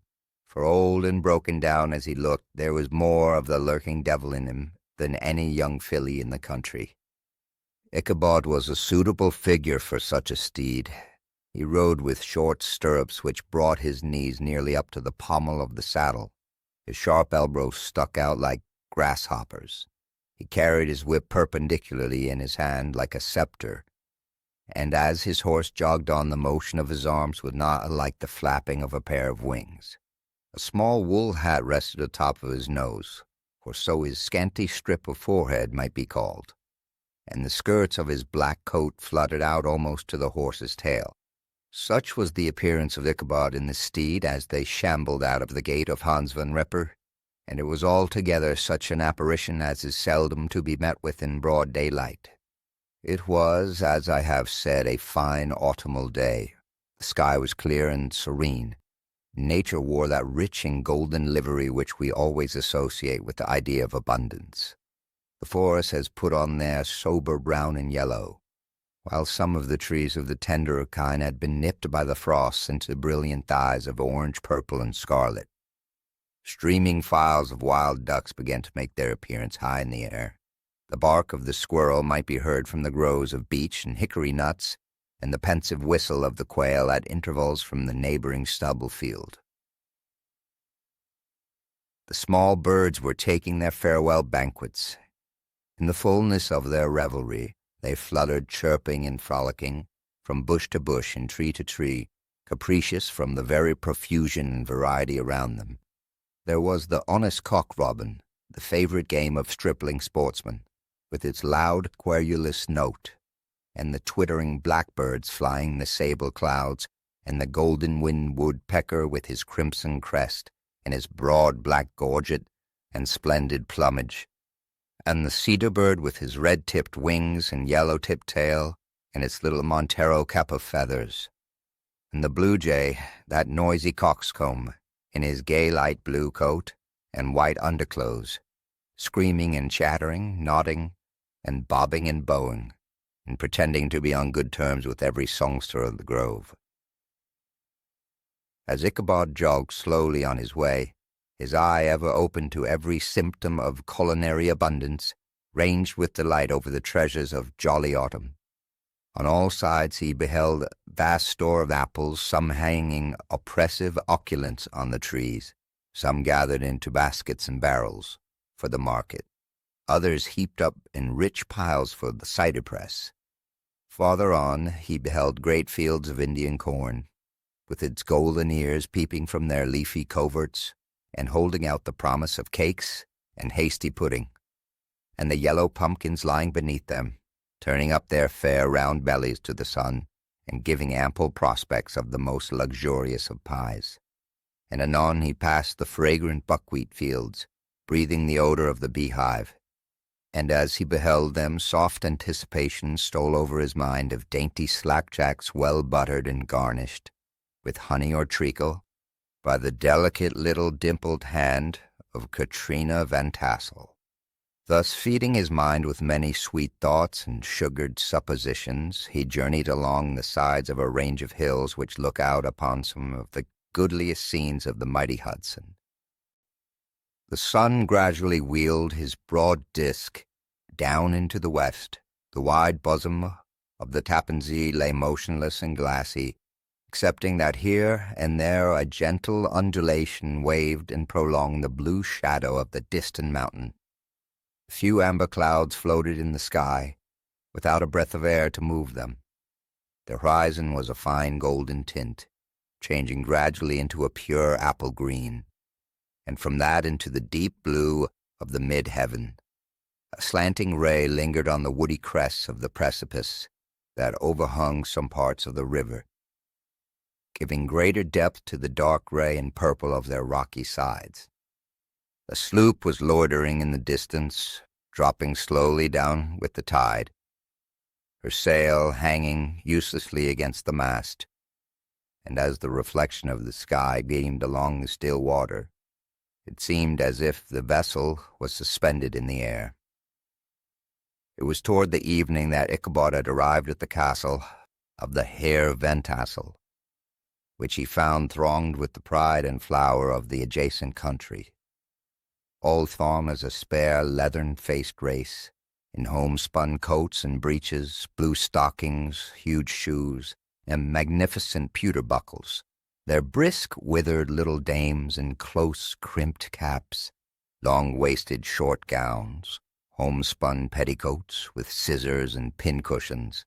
For old and broken down as he looked, there was more of the lurking devil in him than any young filly in the country. Ichabod was a suitable figure for such a steed. He rode with short stirrups which brought his knees nearly up to the pommel of the saddle. His sharp elbows stuck out like grasshoppers. He carried his whip perpendicularly in his hand like a scepter, and as his horse jogged on, the motion of his arms was not unlike the flapping of a pair of wings. A small wool hat rested atop of his nose, for so his scanty strip of forehead might be called, and the skirts of his black coat fluttered out almost to the horse's tail. Such was the appearance of Ichabod and the steed as they shambled out of the gate of Hans Van Ripper, and it was altogether such an apparition as is seldom to be met with in broad daylight. It was, as I have said, a fine autumnal day. The sky was clear and serene. Nature wore that rich and golden livery which we always associate with the idea of abundance. The forest has put on their sober brown and yellow, while some of the trees of the tenderer kind had been nipped by the frosts into brilliant dyes of orange, purple, and scarlet. Streaming files of wild ducks began to make their appearance high in the air. The bark of the squirrel might be heard from the groves of beech and hickory nuts, and the pensive whistle of the quail at intervals from the neighboring stubble field. The small birds were taking their farewell banquets. In the fullness of their revelry, they fluttered chirping and frolicking, from bush to bush and tree to tree, capricious from the very profusion and variety around them. There was the honest cock-robin, the favorite game of stripling sportsmen, with its loud, querulous note, and the twittering blackbirds flying the sable clouds, and the golden-winged woodpecker with his crimson crest, and his broad black gorget and splendid plumage, and the cedar-bird with his red-tipped wings and yellow-tipped tail, and its little Montero cap of feathers, and the blue-jay, that noisy coxcomb, in his gay light blue coat and white underclothes, screaming and chattering, nodding, and bobbing and bowing, and pretending to be on good terms with every songster of the grove. As Ichabod jogged slowly on his way, his eye ever open to every symptom of culinary abundance, ranged with delight over the treasures of jolly autumn. On all sides he beheld vast store of apples, some hanging oppressive opulence on the trees, some gathered into baskets and barrels for the market, others heaped up in rich piles for the cider press. Farther on he beheld great fields of Indian corn, with its golden ears peeping from their leafy coverts, and holding out the promise of cakes and hasty pudding, and the yellow pumpkins lying beneath them, turning up their fair round bellies to the sun, and giving ample prospects of the most luxurious of pies. And anon he passed the fragrant buckwheat fields, breathing the odor of the beehive, and as he beheld them, soft anticipation stole over his mind of dainty slackjacks well buttered and garnished, with honey or treacle, by the delicate little dimpled hand of Katrina Van Tassel. Thus, feeding his mind with many sweet thoughts and sugared suppositions, he journeyed along the sides of a range of hills which look out upon some of the goodliest scenes of the mighty Hudson. The sun gradually wheeled his broad disk down into the west. The wide bosom of the Tappan Zee lay motionless and glassy, excepting that here and there a gentle undulation waved and prolonged the blue shadow of the distant mountain. A few amber clouds floated in the sky, without a breath of air to move them. The horizon was a fine golden tint, changing gradually into a pure apple green, and from that into the deep blue of the mid-heaven. A slanting ray lingered on the woody crests of the precipice that overhung some parts of the river, giving greater depth to the dark gray and purple of their rocky sides. The sloop was loitering in the distance, dropping slowly down with the tide, her sail hanging uselessly against the mast, and as the reflection of the sky gleamed along the still water, it seemed as if the vessel was suspended in the air. It was toward the evening that Ichabod had arrived at the castle of the Herr Ventasel, which he found thronged with the pride and flower of the adjacent country. All form as a spare, leathern-faced race, in homespun coats and breeches, blue stockings, huge shoes, and magnificent pewter buckles, their brisk, withered little dames in close, crimped caps, long-waisted short gowns, homespun petticoats with scissors and pincushions,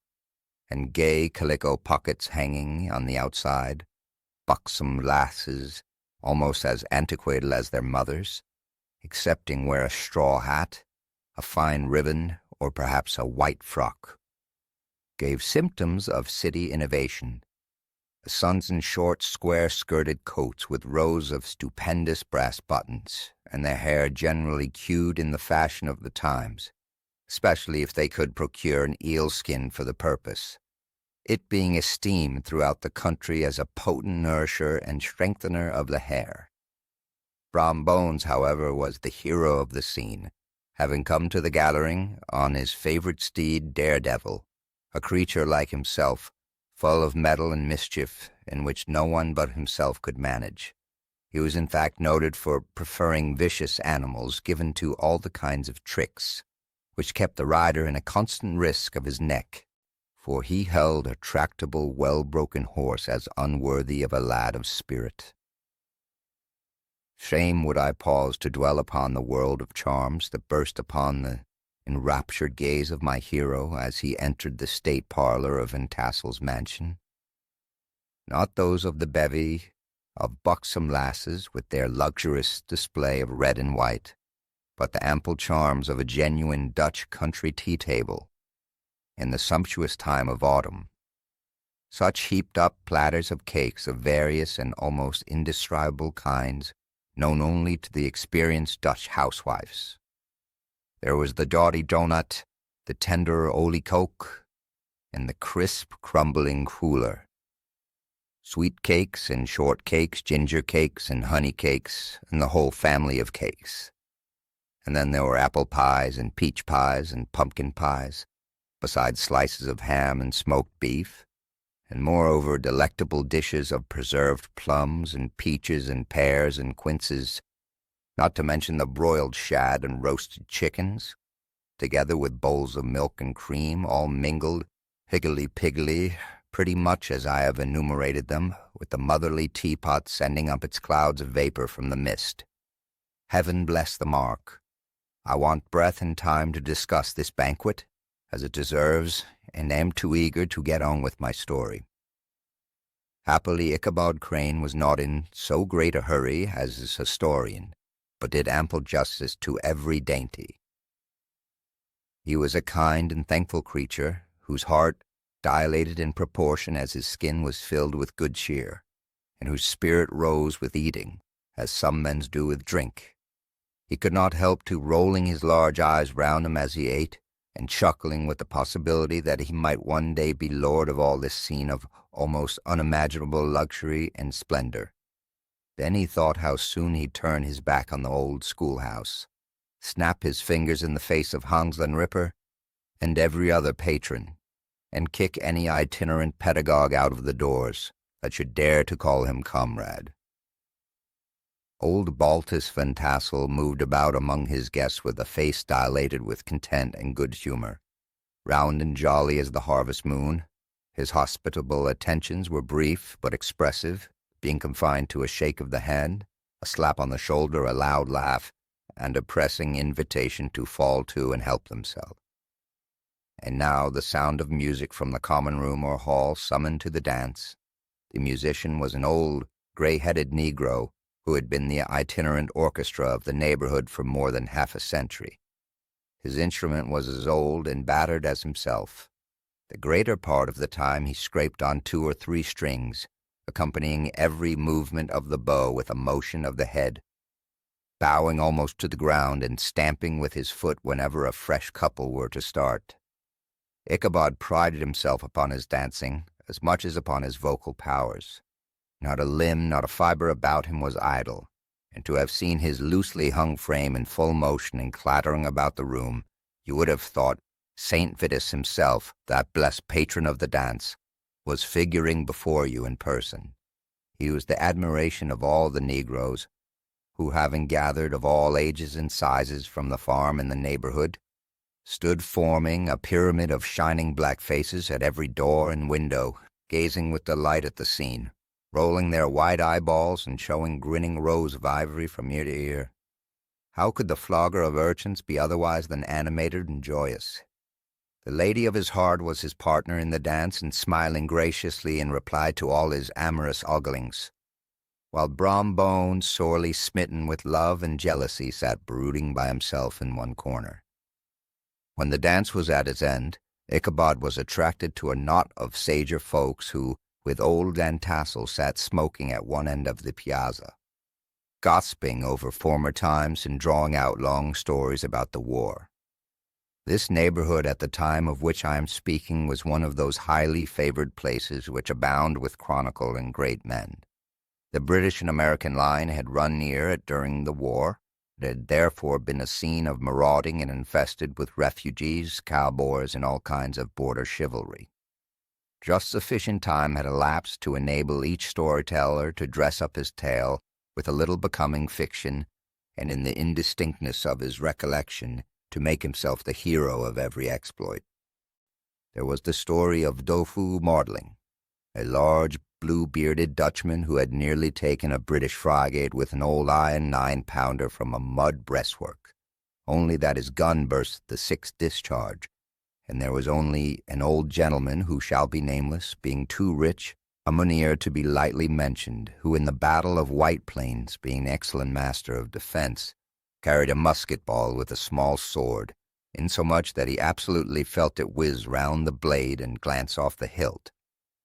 and gay calico pockets hanging on the outside, buxom lasses, almost as antiquated as their mothers, excepting where a straw hat, a fine ribbon, or perhaps a white frock, gave symptoms of city innovation. The sons in short, square-skirted coats with rows of stupendous brass buttons, and their hair generally queued in the fashion of the times, especially if they could procure an eel skin for the purpose, it being esteemed throughout the country as a potent nourisher and strengthener of the hair. Brom Bones, however, was the hero of the scene, having come to the gathering on his favorite steed Daredevil, a creature like himself, full of mettle and mischief, in which no one but himself could manage. He was in fact noted for preferring vicious animals given to all the kinds of tricks, which kept the rider in a constant risk of his neck, for he held a tractable, well-broken horse as unworthy of a lad of spirit. Shame would I pause to dwell upon the world of charms that burst upon the enraptured gaze of my hero as he entered the state parlor of Ventassel's mansion. Not those of the bevy of buxom lasses with their luxurious display of red and white, but the ample charms of a genuine Dutch country tea-table in the sumptuous time of autumn. Such heaped-up platters of cakes of various and almost indescribable kinds, known only to the experienced Dutch housewives. There was the doughty donut, the tender oliekoek, and the crisp, crumbling cruller. Sweet cakes and short cakes, ginger cakes and honey cakes, and the whole family of cakes. And then there were apple pies and peach pies and pumpkin pies, besides slices of ham and smoked beef, and moreover delectable dishes of preserved plums and peaches and pears and quinces, not to mention the broiled shad and roasted chickens, together with bowls of milk and cream, all mingled, higgledy-piggledy, pretty much as I have enumerated them, with the motherly teapot sending up its clouds of vapor from the mist. Heaven bless the mark. I want breath and time to discuss this banquet, as it deserves, and am too eager to get on with my story. Happily, Ichabod Crane was not in so great a hurry as his historian, but did ample justice to every dainty. He was a kind and thankful creature, whose heart dilated in proportion as his skin was filled with good cheer, and whose spirit rose with eating, as some men's do with drink. He could not help to rolling his large eyes round him as he ate, and chuckling with the possibility that he might one day be lord of all this scene of almost unimaginable luxury and splendor. Then he thought how soon he'd turn his back on the old schoolhouse, snap his fingers in the face of Hans and Ripper and every other patron, and kick any itinerant pedagogue out of the doors that should dare to call him comrade. Old Baltus Van Tassel moved about among his guests with a face dilated with content and good humor, round and jolly as the harvest moon, His hospitable attentions were brief but expressive, being confined to a shake of the hand, a slap on the shoulder, a loud laugh, and a pressing invitation to fall to and help themselves. And now the sound of music from the common room or hall summoned to the dance. The musician was an old, gray-headed Negro who had been the itinerant orchestra of the neighborhood for more than half a century. His instrument was as old and battered as himself. The greater part of the time he scraped on 2 or 3 strings, accompanying every movement of the bow with a motion of the head, bowing almost to the ground and stamping with his foot whenever a fresh couple were to start. Ichabod prided himself upon his dancing as much as upon his vocal powers. Not a limb, not a fiber about him was idle, and to have seen his loosely hung frame in full motion and clattering about the room, you would have thought Saint Vitus himself, that blessed patron of the dance, was figuring before you in person. He was the admiration of all the Negroes, who, having gathered of all ages and sizes from the farm in the neighborhood, stood forming a pyramid of shining black faces at every door and window, gazing with delight at the scene, rolling their white eyeballs and showing grinning rows of ivory from ear to ear. How could the flogger of urchins be otherwise than animated and joyous? The lady of his heart was his partner in the dance and smiling graciously in reply to all his amorous oglings, while Brom Bones, sorely smitten with love and jealousy, sat brooding by himself in one corner. When the dance was at its end, Ichabod was attracted to a knot of sager folks who, with old Van Tassel, sat smoking at one end of the piazza, gossiping over former times and drawing out long stories about the war. This neighborhood at the time of which I am speaking was one of those highly favored places which abound with chronicle and great men. The British and American line had run near it during the war. It had therefore been a scene of marauding and infested with refugees, cowboys, and all kinds of border chivalry. Just sufficient time had elapsed to enable each storyteller to dress up his tale with a little becoming fiction, and in the indistinctness of his recollection to make himself the hero of every exploit. There was the story of Dofu Mordling, a large, blue-bearded Dutchman who had nearly taken a British frigate with an old iron 9-pounder from a mud breastwork, only that his gun burst at the 6th discharge, and there was only an old gentleman who shall be nameless, being too rich a moneyer to be lightly mentioned, who in the Battle of White Plains, being an excellent master of defense, carried a musket ball with a small sword, insomuch that he absolutely felt it whiz round the blade and glance off the hilt,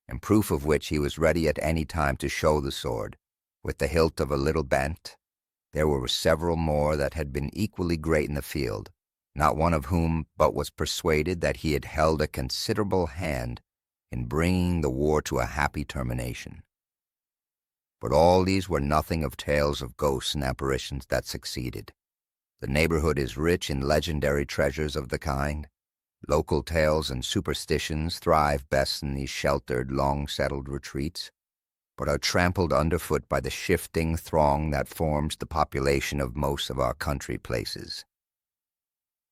in proof of which he was ready at any time to show the sword, with the hilt of a little bent. There were several more that had been equally great in the field, not one of whom but was persuaded that he had held a considerable hand in bringing the war to a happy termination. But all these were nothing of tales of ghosts and apparitions that succeeded. The neighborhood is rich in legendary treasures of the kind. Local tales and superstitions thrive best in these sheltered, long-settled retreats, but are trampled underfoot by the shifting throng that forms the population of most of our country places.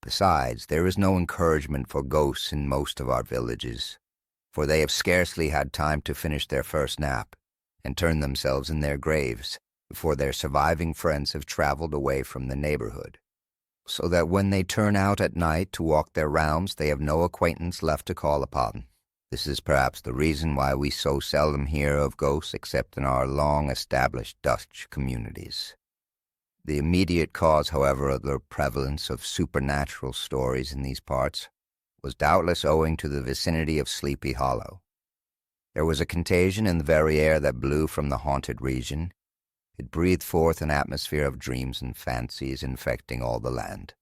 Besides, there is no encouragement for ghosts in most of our villages, for they have scarcely had time to finish their first nap and turn themselves in their graves before their surviving friends have traveled away from the neighborhood, so that when they turn out at night to walk their rounds, they have no acquaintance left to call upon. This is perhaps the reason why we so seldom hear of ghosts except in our long-established Dutch communities. The immediate cause, however, of the prevalence of supernatural stories in these parts was doubtless owing to the vicinity of Sleepy Hollow. There was a contagion in the very air that blew from the haunted region. It breathed forth an atmosphere of dreams and fancies infecting all the land.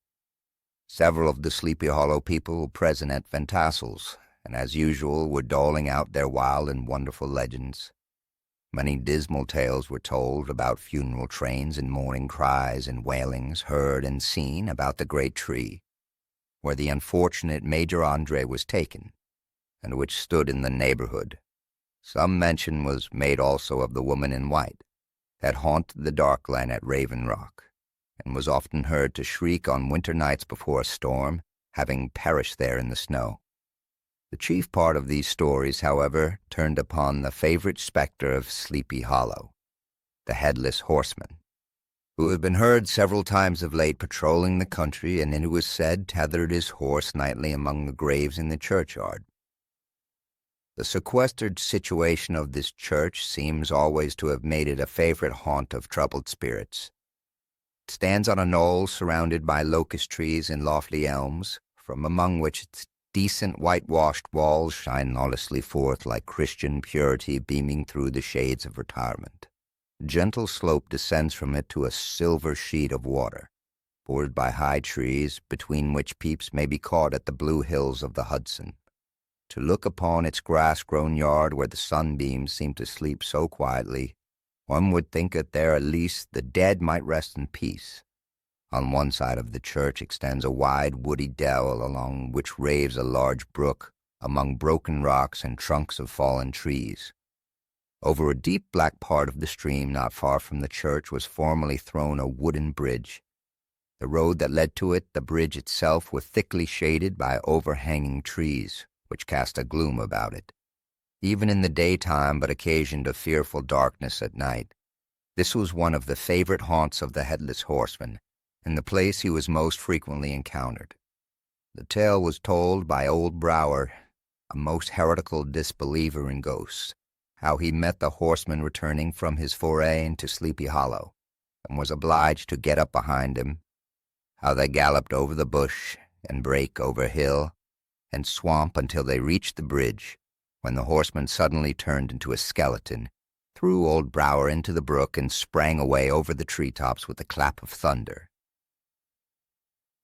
Several of the Sleepy Hollow people were present at Van Tassel's, and as usual were doling out their wild and wonderful legends. Many dismal tales were told about funeral trains and mourning cries and wailings heard and seen about the great tree, where the unfortunate Major Andre was taken, and which stood in the neighborhood. Some mention was made also of the woman in white, that haunted the dark glen at Raven Rock, and was often heard to shriek on winter nights before a storm, having perished there in the snow. The chief part of these stories, however, turned upon the favorite specter of Sleepy Hollow, the Headless Horseman, who had been heard several times of late patrolling the country, and it was said tethered his horse nightly among the graves in the churchyard. The sequestered situation of this church seems always to have made it a favorite haunt of troubled spirits. It stands on a knoll surrounded by locust trees and lofty elms, from among which its decent whitewashed walls shine lawlessly forth like Christian purity beaming through the shades of retirement. A gentle slope descends from it to a silver sheet of water, bordered by high trees, between which peeps may be caught at the blue hills of the Hudson. To look upon its grass-grown yard where the sunbeams seem to sleep so quietly, one would think that there at least the dead might rest in peace. On one side of the church extends a wide woody dell along which raves a large brook among broken rocks and trunks of fallen trees. Over a deep black part of the stream not far from the church was formerly thrown a wooden bridge. The road that led to it, the bridge itself, was thickly shaded by overhanging trees, which cast a gloom about it, even in the daytime, but occasioned a fearful darkness at night. This was one of the favorite haunts of the Headless Horseman, and the place he was most frequently encountered. The tale was told by old Brower, a most heretical disbeliever in ghosts, how he met the horseman returning from his foray into Sleepy Hollow, and was obliged to get up behind him, how they galloped over the bush and brake over hill and swamp until they reached the bridge, when the horseman suddenly turned into a skeleton, threw old Brower into the brook, and sprang away over the treetops with a clap of thunder.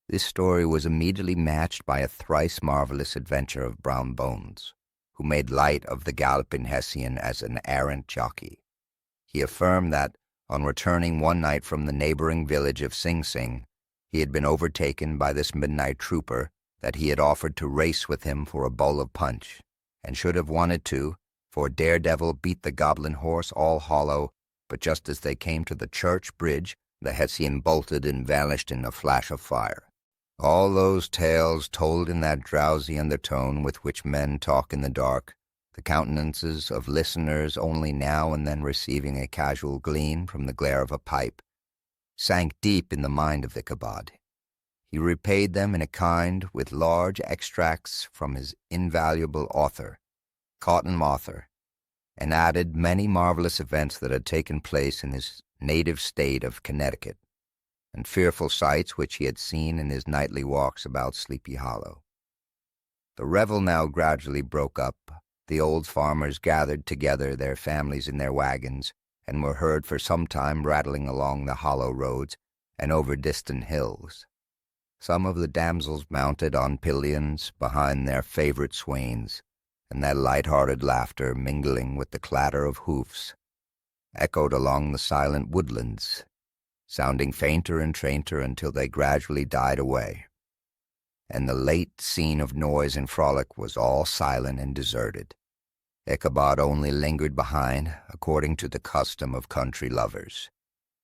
This story was immediately matched by a thrice marvelous adventure of Brown Bones, who made light of the galloping Hessian as an errant jockey. He affirmed that, on returning one night from the neighboring village of Sing Sing, he had been overtaken by this midnight trooper, that he had offered to race with him for a bowl of punch, and should have wanted to, for Daredevil beat the goblin horse all hollow, but just as they came to the church bridge, the Hessian bolted and vanished in a flash of fire. All those tales told in that drowsy undertone with which men talk in the dark, the countenances of listeners only now and then receiving a casual gleam from the glare of a pipe, sank deep in the mind of Ichabod. He repaid them in a kind with large extracts from his invaluable author, Cotton Mather, and added many marvelous events that had taken place in his native state of Connecticut, and fearful sights which he had seen in his nightly walks about Sleepy Hollow. The revel now gradually broke up. The old farmers gathered together their families in their wagons, and were heard for some time rattling along the hollow roads and over distant hills. Some of the damsels mounted on pillions behind their favorite swains, and their light-hearted laughter, mingling with the clatter of hoofs, echoed along the silent woodlands, sounding fainter and fainter until they gradually died away, and the late scene of noise and frolic was all silent and deserted. Ichabod only lingered behind, according to the custom of country lovers,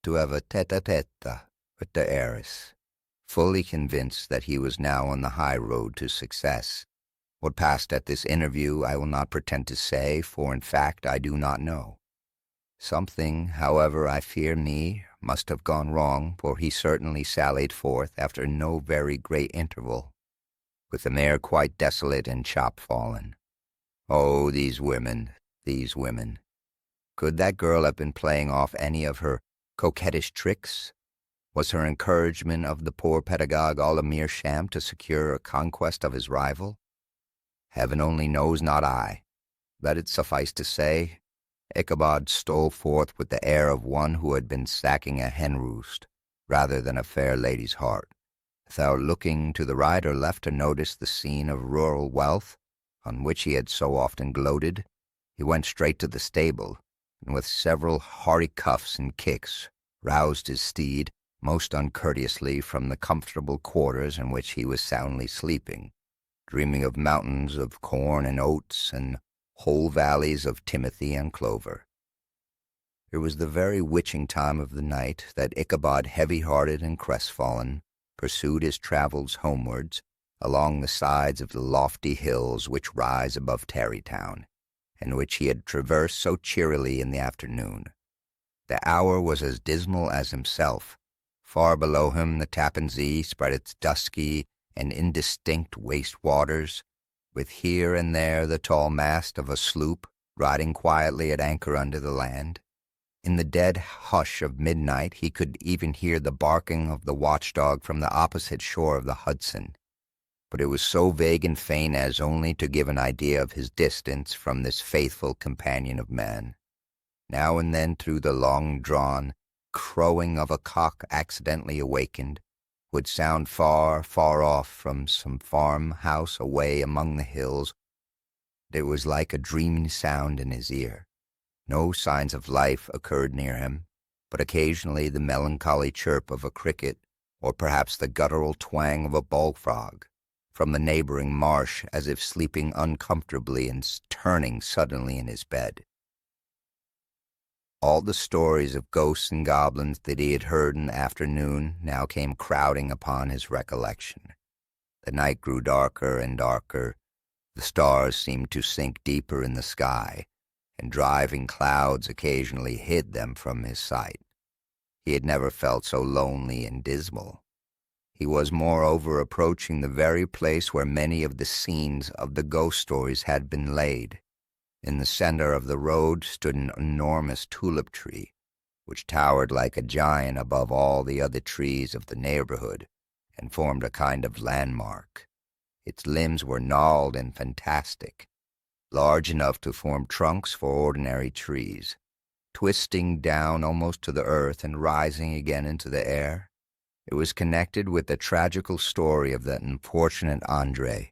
to have a tete-a-tete with the heiress, fully convinced that he was now on the high road to success. What passed at this interview I will not pretend to say, for in fact I do not know. Something, however, I fear me, must have gone wrong, for he certainly sallied forth after no very great interval, with the mare quite desolate and chop-fallen. Oh, these women, these women! Could that girl have been playing off any of her coquettish tricks? Was her encouragement of the poor pedagogue all a mere sham to secure a conquest of his rival? Heaven only knows, not I. Let it suffice to say, Ichabod stole forth with the air of one who had been sacking a hen-roost, rather than a fair lady's heart, without looking to the right or left to notice the scene of rural wealth, on which he had so often gloated. He went straight to the stable, and with several hearty cuffs and kicks, roused his steed, most uncourteously, from the comfortable quarters in which he was soundly sleeping, dreaming of mountains of corn and oats, and whole valleys of timothy and clover. It was the very witching time of the night that Ichabod, heavy-hearted and crestfallen, pursued his travels homewards, along the sides of the lofty hills which rise above Tarrytown, and which he had traversed so cheerily in the afternoon. The hour was as dismal as himself. Far below him the Tappan Zee spread its dusky and indistinct waste waters, with here and there the tall mast of a sloop riding quietly at anchor under the land. In the dead hush of midnight he could even hear the barking of the watchdog from the opposite shore of the Hudson, but it was so vague and faint as only to give an idea of his distance from this faithful companion of man. Now and then through the long-drawn crowing of a cock accidentally awakened would sound far, far off from some farmhouse away among the hills. It was like a dreamy sound in his ear. No signs of life occurred near him, but occasionally the melancholy chirp of a cricket, or perhaps the guttural twang of a bullfrog from the neighboring marsh, as if sleeping uncomfortably and turning suddenly in his bed. All the stories of ghosts and goblins that he had heard in the afternoon now came crowding upon his recollection. The night grew darker and darker. The stars seemed to sink deeper in the sky, and driving clouds occasionally hid them from his sight. He had never felt so lonely and dismal. He was, moreover, approaching the very place where many of the scenes of the ghost stories had been laid. In the center of the road stood an enormous tulip tree, which towered like a giant above all the other trees of the neighborhood, and formed a kind of landmark. Its limbs were gnarled and fantastic, large enough to form trunks for ordinary trees, twisting down almost to the earth and rising again into the air. It was connected with the tragical story of that unfortunate Andre,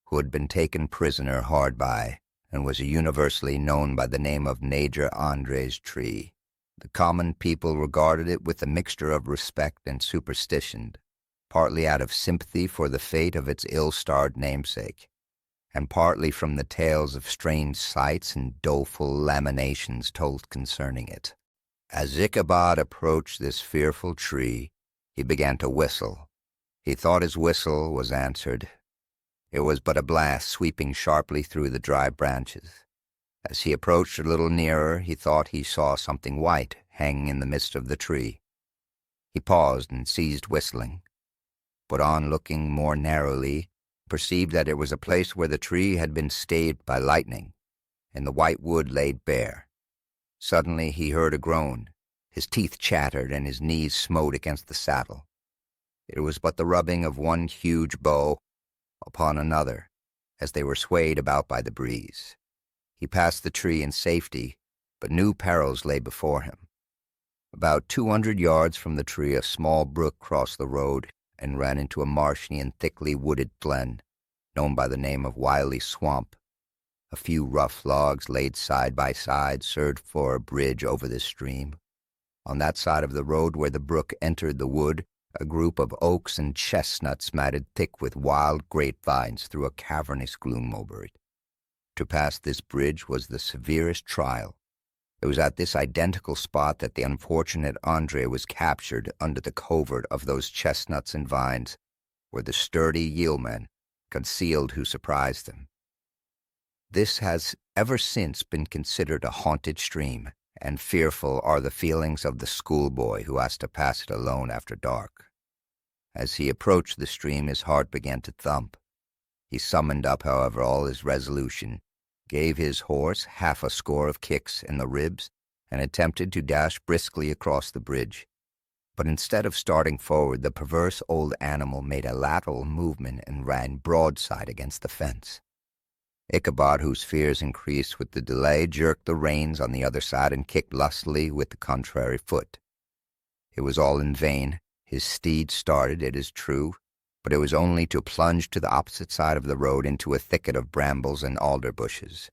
who had been taken prisoner hard by, and was universally known by the name of Major Andre's tree. The common people regarded it with a mixture of respect and superstition, partly out of sympathy for the fate of its ill-starred namesake, and partly from the tales of strange sights and doleful lamentations told concerning it. As Ichabod approached this fearful tree, he began to whistle. He thought his whistle was answered. It was but a blast sweeping sharply through the dry branches. As he approached a little nearer, he thought he saw something white hanging in the midst of the tree. He paused and ceased whistling, but on looking more narrowly, perceived that it was a place where the tree had been stayed by lightning, and the white wood laid bare. Suddenly he heard a groan. His teeth chattered, and his knees smote against the saddle. It was but the rubbing of one huge bough upon another, as they were swayed about by the breeze. He passed the tree in safety, but new perils lay before him. About 200 yards from the tree a small brook crossed the road and ran into a marshy and thickly wooded glen, known by the name of Wiley Swamp. A few rough logs laid side by side served for a bridge over this stream. On that side of the road where the brook entered the wood, a group of oaks and chestnuts matted thick with wild grapevines threw a cavernous gloom over it. To pass this bridge was the severest trial. It was at this identical spot that the unfortunate Andre was captured under the covert of those chestnuts and vines, where the sturdy yeoman concealed who surprised him. This has ever since been considered a haunted stream, and fearful are the feelings of the schoolboy who has to pass it alone after dark. As he approached the stream, his heart began to thump. He summoned up, however, all his resolution, gave his horse half a score of kicks in the ribs, and attempted to dash briskly across the bridge. But instead of starting forward, the perverse old animal made a lateral movement and ran broadside against the fence. Ichabod, whose fears increased with the delay, jerked the reins on the other side and kicked lustily with the contrary foot. It was all in vain. His steed started, it is true, but it was only to plunge to the opposite side of the road into a thicket of brambles and alder bushes.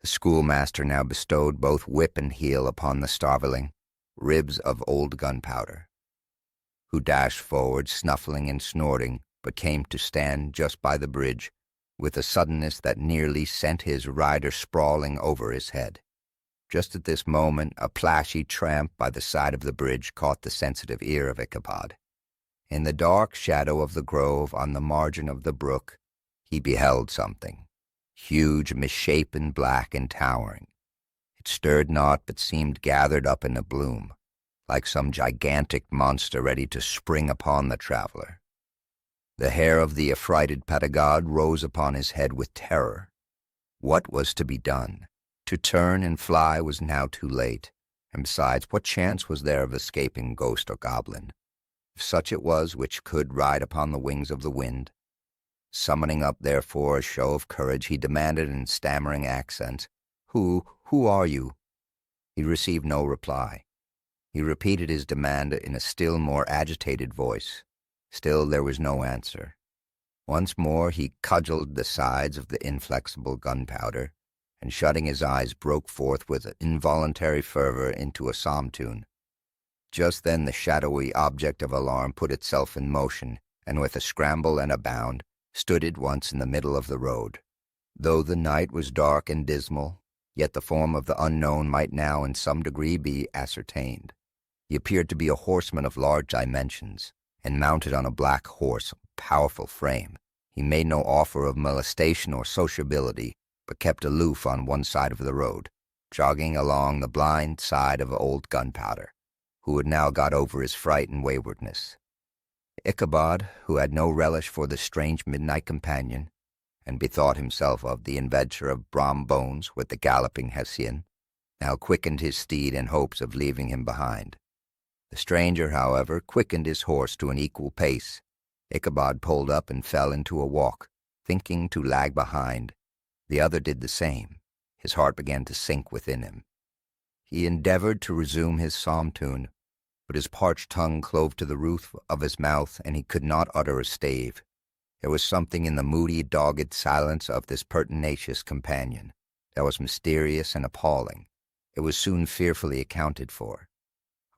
The schoolmaster now bestowed both whip and heel upon the starveling, ribs of old gunpowder, who dashed forward, snuffling and snorting, but came to stand just by the bridge, with a suddenness that nearly sent his rider sprawling over his head. Just at this moment, a plashy tramp by the side of the bridge caught the sensitive ear of Ichabod. In the dark shadow of the grove on the margin of the brook, he beheld something, huge, misshapen, black, and towering. It stirred not, but seemed gathered up in a bloom, like some gigantic monster ready to spring upon the traveler. The hair of the affrighted pedagogue rose upon his head with terror. What was to be done? To turn and fly was now too late, and besides, what chance was there of escaping ghost or goblin, if such it was which could ride upon the wings of the wind? Summoning up, therefore, a show of courage, he demanded in stammering accents, Who are you?" He received no reply. He repeated his demand in a still more agitated voice. Still there was no answer. Once more he cudgeled the sides of the inflexible gunpowder, and shutting his eyes broke forth with involuntary fervor into a psalm tune. Just then the shadowy object of alarm put itself in motion, and with a scramble and a bound, stood at once in the middle of the road. Though the night was dark and dismal, yet the form of the unknown might now in some degree be ascertained. He appeared to be a horseman of large dimensions, and mounted on a black horse of powerful frame. He made no offer of molestation or sociability, but kept aloof on one side of the road, jogging along the blind side of old Gunpowder, who had now got over his fright and waywardness. Ichabod, who had no relish for the strange midnight companion, and bethought himself of the adventure of Brom Bones with the galloping Hessian, now quickened his steed in hopes of leaving him behind. The stranger, however, quickened his horse to an equal pace. Ichabod pulled up and fell into a walk, thinking to lag behind. The other did the same. His heart began to sink within him. He endeavored to resume his psalm tune, but his parched tongue clove to the roof of his mouth, and he could not utter a stave. There was something in the moody, dogged silence of this pertinacious companion that was mysterious and appalling. It was soon fearfully accounted for.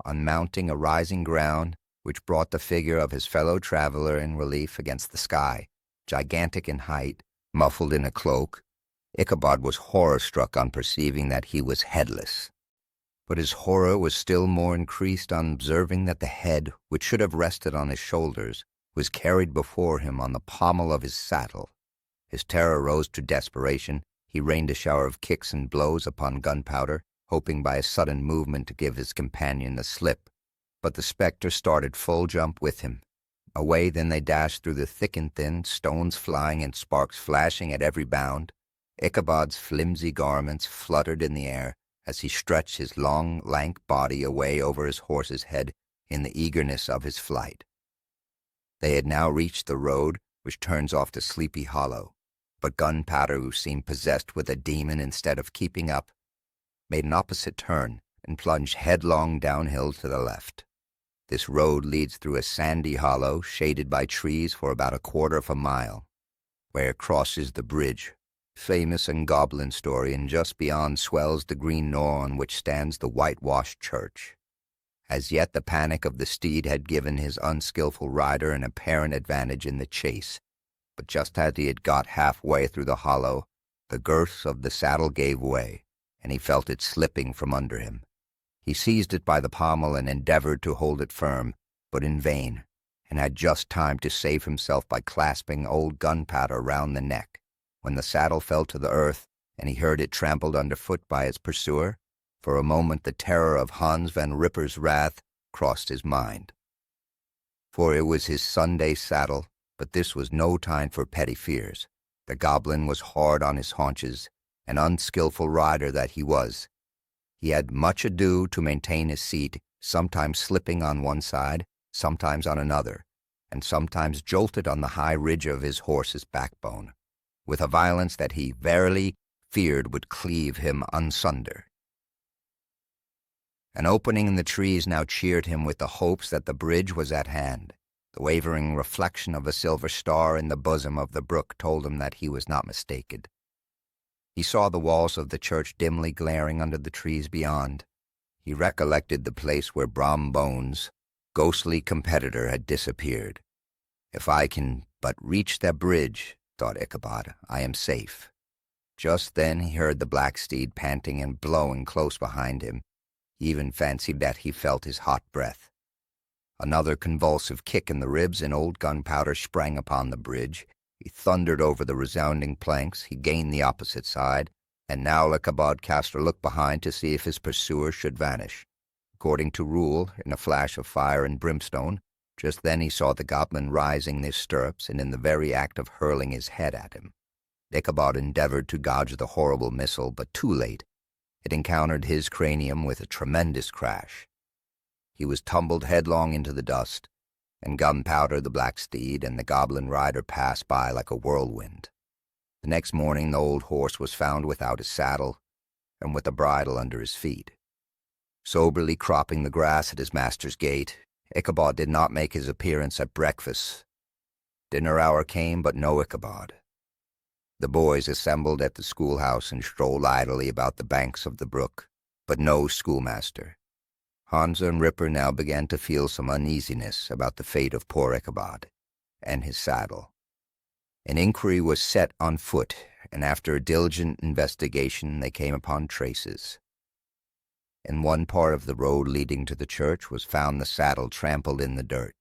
On mounting a rising ground, which brought the figure of his fellow traveler in relief against the sky, gigantic in height, muffled in a cloak, Ichabod was horror-struck on perceiving that he was headless. But his horror was still more increased on observing that the head, which should have rested on his shoulders, was carried before him on the pommel of his saddle. His terror rose to desperation. He rained a shower of kicks and blows upon Gunpowder, hoping by a sudden movement to give his companion the slip. But the spectre started full jump with him. Away then they dashed through the thick and thin, stones flying and sparks flashing at every bound. Ichabod's flimsy garments fluttered in the air as he stretched his long, lank body away over his horse's head in the eagerness of his flight. They had now reached the road which turns off to Sleepy Hollow, but Gunpowder, who seemed possessed with a demon instead of keeping up, made an opposite turn and plunged headlong downhill to the left. This road leads through a sandy hollow shaded by trees for about a quarter of a mile, where it crosses the bridge, famous and goblin story, and just beyond swells the green knoll on which stands the whitewashed church. As yet the panic of the steed had given his unskilful rider an apparent advantage in the chase, but just as he had got halfway through the hollow, the girths of the saddle gave way, and he felt it slipping from under him. He seized it by the pommel and endeavored to hold it firm, but in vain, and had just time to save himself by clasping old Gunpowder round the neck, when the saddle fell to the earth, and he heard it trampled underfoot by its pursuer. For a moment the terror of Hans Van Ripper's wrath crossed his mind. For it was his Sunday saddle, but this was no time for petty fears. The goblin was hard on his haunches, an unskilful rider that he was. He had much ado to maintain his seat, sometimes slipping on one side, sometimes on another, and sometimes jolted on the high ridge of his horse's backbone, with a violence that he verily feared would cleave him asunder. An opening in the trees now cheered him with the hopes that the bridge was at hand. The wavering reflection of a silver star in the bosom of the brook told him that he was not mistaken. He saw the walls of the church dimly glaring under the trees beyond. He recollected the place where Brom Bones' ghostly competitor had disappeared. If I can but reach that bridge, thought Ichabod, I am safe. Just then he heard the black steed panting and blowing close behind him. He even fancied that he felt his hot breath. Another convulsive kick in the ribs, and old Gunpowder sprang upon the bridge. He thundered over the resounding planks. He gained the opposite side, and now Ichabod cast a look behind to see if his pursuer should vanish. According to rule, in a flash of fire and brimstone, just then he saw the goblin rising in his stirrups and in the very act of hurling his head at him. Ichabod endeavored to dodge the horrible missile, but too late. It encountered his cranium with a tremendous crash. He was tumbled headlong into the dust, and Gunpowder, the black steed, and the goblin rider passed by like a whirlwind. The next morning the old horse was found without his saddle and with a bridle under his feet. Soberly cropping the grass at his master's gate, Ichabod did not make his appearance at breakfast. Dinner hour came, but no Ichabod. The boys assembled at the schoolhouse and strolled idly about the banks of the brook, but no schoolmaster. Hans and Ripper now began to feel some uneasiness about the fate of poor Ichabod and his saddle. An inquiry was set on foot, and after a diligent investigation they came upon traces. In one part of the road leading to the church was found the saddle trampled in the dirt.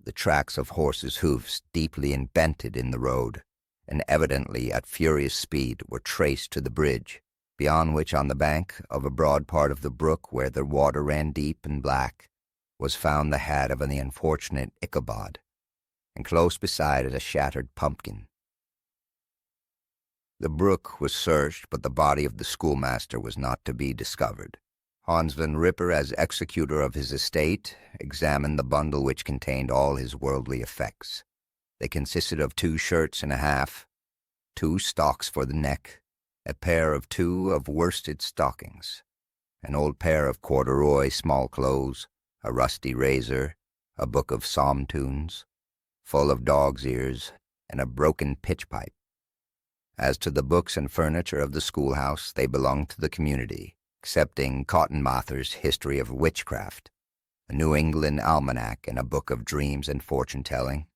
The tracks of horses' hoofs deeply embedded in the road, and evidently at furious speed, were traced to the bridge, beyond which on the bank of a broad part of the brook where the water ran deep and black, was found the hat of the unfortunate Ichabod, and close beside it a shattered pumpkin. The brook was searched, but the body of the schoolmaster was not to be discovered. Hans Van Ripper, as executor of his estate, examined the bundle which contained all his worldly effects. They consisted of 2 shirts and a half, 2 stocks for the neck, a pair of 2 of worsted stockings, an old pair of corduroy small clothes, a rusty razor, a book of psalm tunes, full of dog's ears, and a broken pitch pipe. As to the books and furniture of the schoolhouse, they belonged to the community, excepting Cotton Mather's History of Witchcraft, a New England almanac, and a book of dreams and fortune-telling,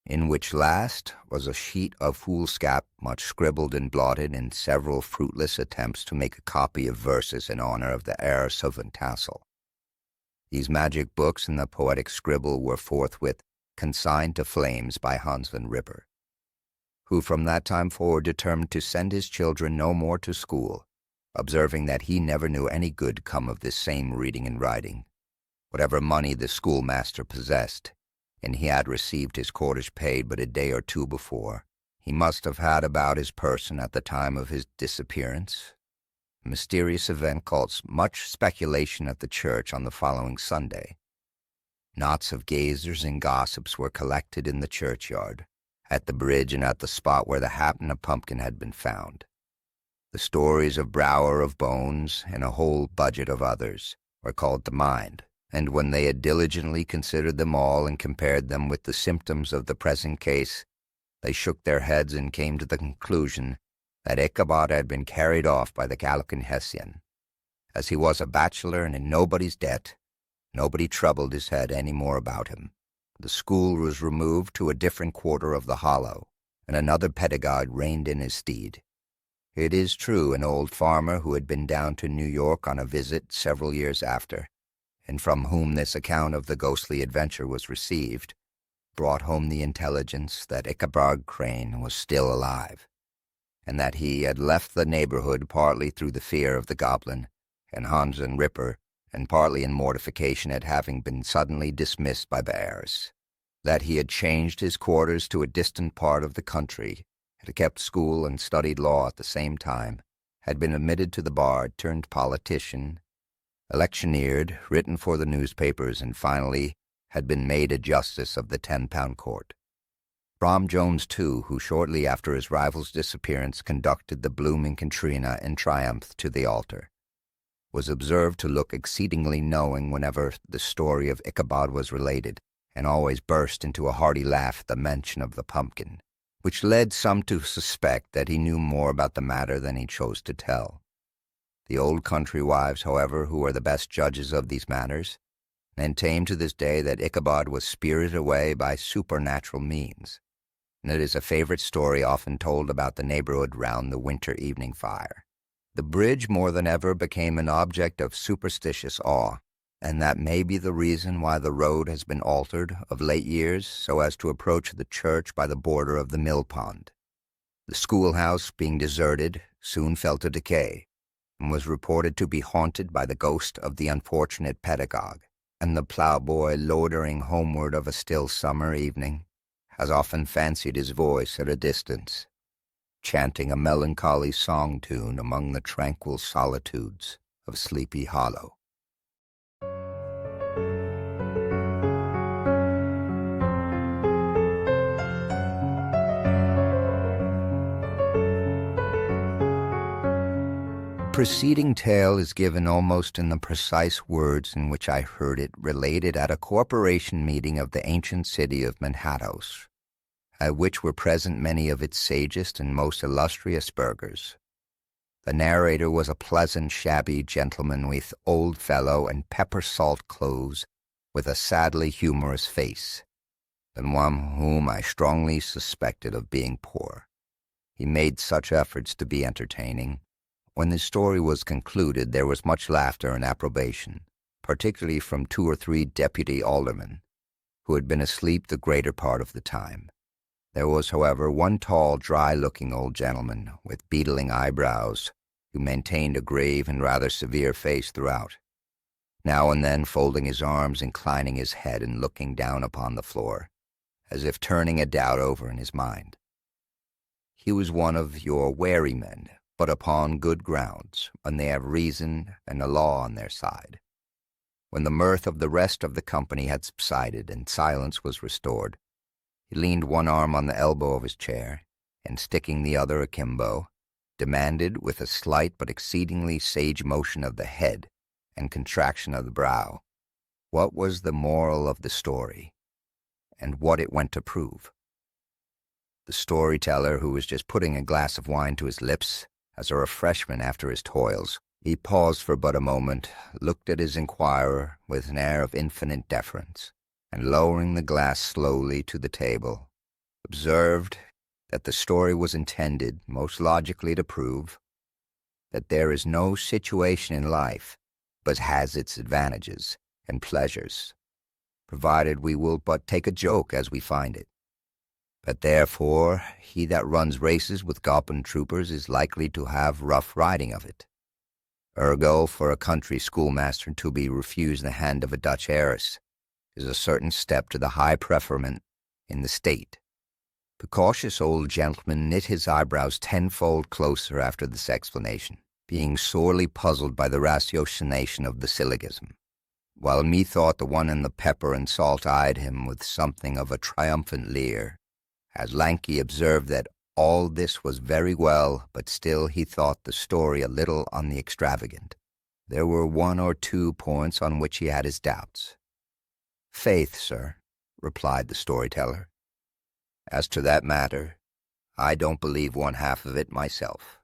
in which last was a sheet of foolscap much scribbled and blotted in several fruitless attempts to make a copy of verses in honor of the heiress of Tassel. These magic books and the poetic scribble were forthwith consigned to flames by Hans Van Ripper, who from that time forward determined to send his children no more to school, observing that he never knew any good come of this same reading and writing. Whatever money the schoolmaster possessed, and he had received his quarter's paid but a day or 2 before, he must have had about his person at the time of his disappearance. A mysterious event caused much speculation at the church on the following Sunday. Knots of gazers and gossips were collected in the churchyard, at the bridge, and at the spot where the hat and a pumpkin had been found. The stories of Brower of Bones, and a whole budget of others, were called to mind, and when they had diligently considered them all and compared them with the symptoms of the present case, they shook their heads and came to the conclusion that Ichabod had been carried off by the Gallican Hessian. As he was a bachelor and in nobody's debt, nobody troubled his head any more about him. The school was removed to a different quarter of the hollow, and another pedagogue reined in his steed. It is true, an old farmer who had been down to New York on a visit several years after, and from whom this account of the ghostly adventure was received, brought home the intelligence that Ichabod Crane was still alive, and that he had left the neighborhood partly through the fear of the goblin and Hans and Ripper, and partly in mortification at having been suddenly dismissed by the heiress, that he had changed his quarters to a distant part of the country, had kept school and studied law at the same time, had been admitted to the bar, turned politician, electioneered, written for the newspapers, and finally had been made a justice of the 10-pound court. Brom Jones, too, who shortly after his rival's disappearance conducted the blooming Katrina in triumph to the altar, was observed to look exceedingly knowing whenever the story of Ichabod was related, and always burst into a hearty laugh at the mention of the pumpkin, which led some to suspect that he knew more about the matter than he chose to tell. The old country wives, however, who are the best judges of these matters, maintain to this day that Ichabod was spirited away by supernatural means, and it is a favorite story often told about the neighborhood round the winter evening fire. The bridge more than ever became an object of superstitious awe, and that may be the reason why the road has been altered of late years so as to approach the church by the border of the mill pond. The schoolhouse, being deserted, soon fell to decay, and was reported to be haunted by the ghost of the unfortunate pedagogue, and the ploughboy, loitering homeward of a still summer evening, has often fancied his voice at a distance, chanting a melancholy song tune among the tranquil solitudes of Sleepy Hollow. The preceding tale is given almost in the precise words in which I heard it related at a corporation meeting of the ancient city of Manhattan, at which were present many of its sagest and most illustrious burghers. The narrator was a pleasant, shabby gentleman with old fellow and pepper-salt clothes, with a sadly humorous face, and one whom I strongly suspected of being poor. He made such efforts to be entertaining. When the story was concluded, there was much laughter and approbation, particularly from 2 or 3 deputy aldermen, who had been asleep the greater part of the time. There was, however, one tall, dry-looking old gentleman, with beetling eyebrows, who maintained a grave and rather severe face throughout, now and then folding his arms, inclining his head, and looking down upon the floor, as if turning a doubt over in his mind. He was one of your wary men, but upon good grounds, when they have reason and the law on their side. When the mirth of the rest of the company had subsided and silence was restored, he leaned one arm on the elbow of his chair, and sticking the other akimbo, demanded, with a slight but exceedingly sage motion of the head and contraction of the brow, what was the moral of the story, and what it went to prove. The storyteller, who was just putting a glass of wine to his lips, as a refreshment after his toils, he paused for but a moment, looked at his inquirer with an air of infinite deference, and lowering the glass slowly to the table, observed that the story was intended most logically to prove that there is no situation in life but has its advantages and pleasures, provided we will but take a joke as we find it. But therefore he that runs races with goblin troopers is likely to have rough riding of it. Ergo, for a country schoolmaster to be refused the hand of a Dutch heiress is a certain step to the high preferment in the state. The cautious old gentleman knit his eyebrows tenfold closer after this explanation, being sorely puzzled by the ratiocination of the syllogism, while methought the one in the pepper and salt eyed him with something of a triumphant leer, as Lanky observed that all this was very well, but still he thought the story a little on the extravagant. There were 1 or 2 points on which he had his doubts. "Faith, sir," replied the storyteller, "as to that matter, I don't believe one half of it myself."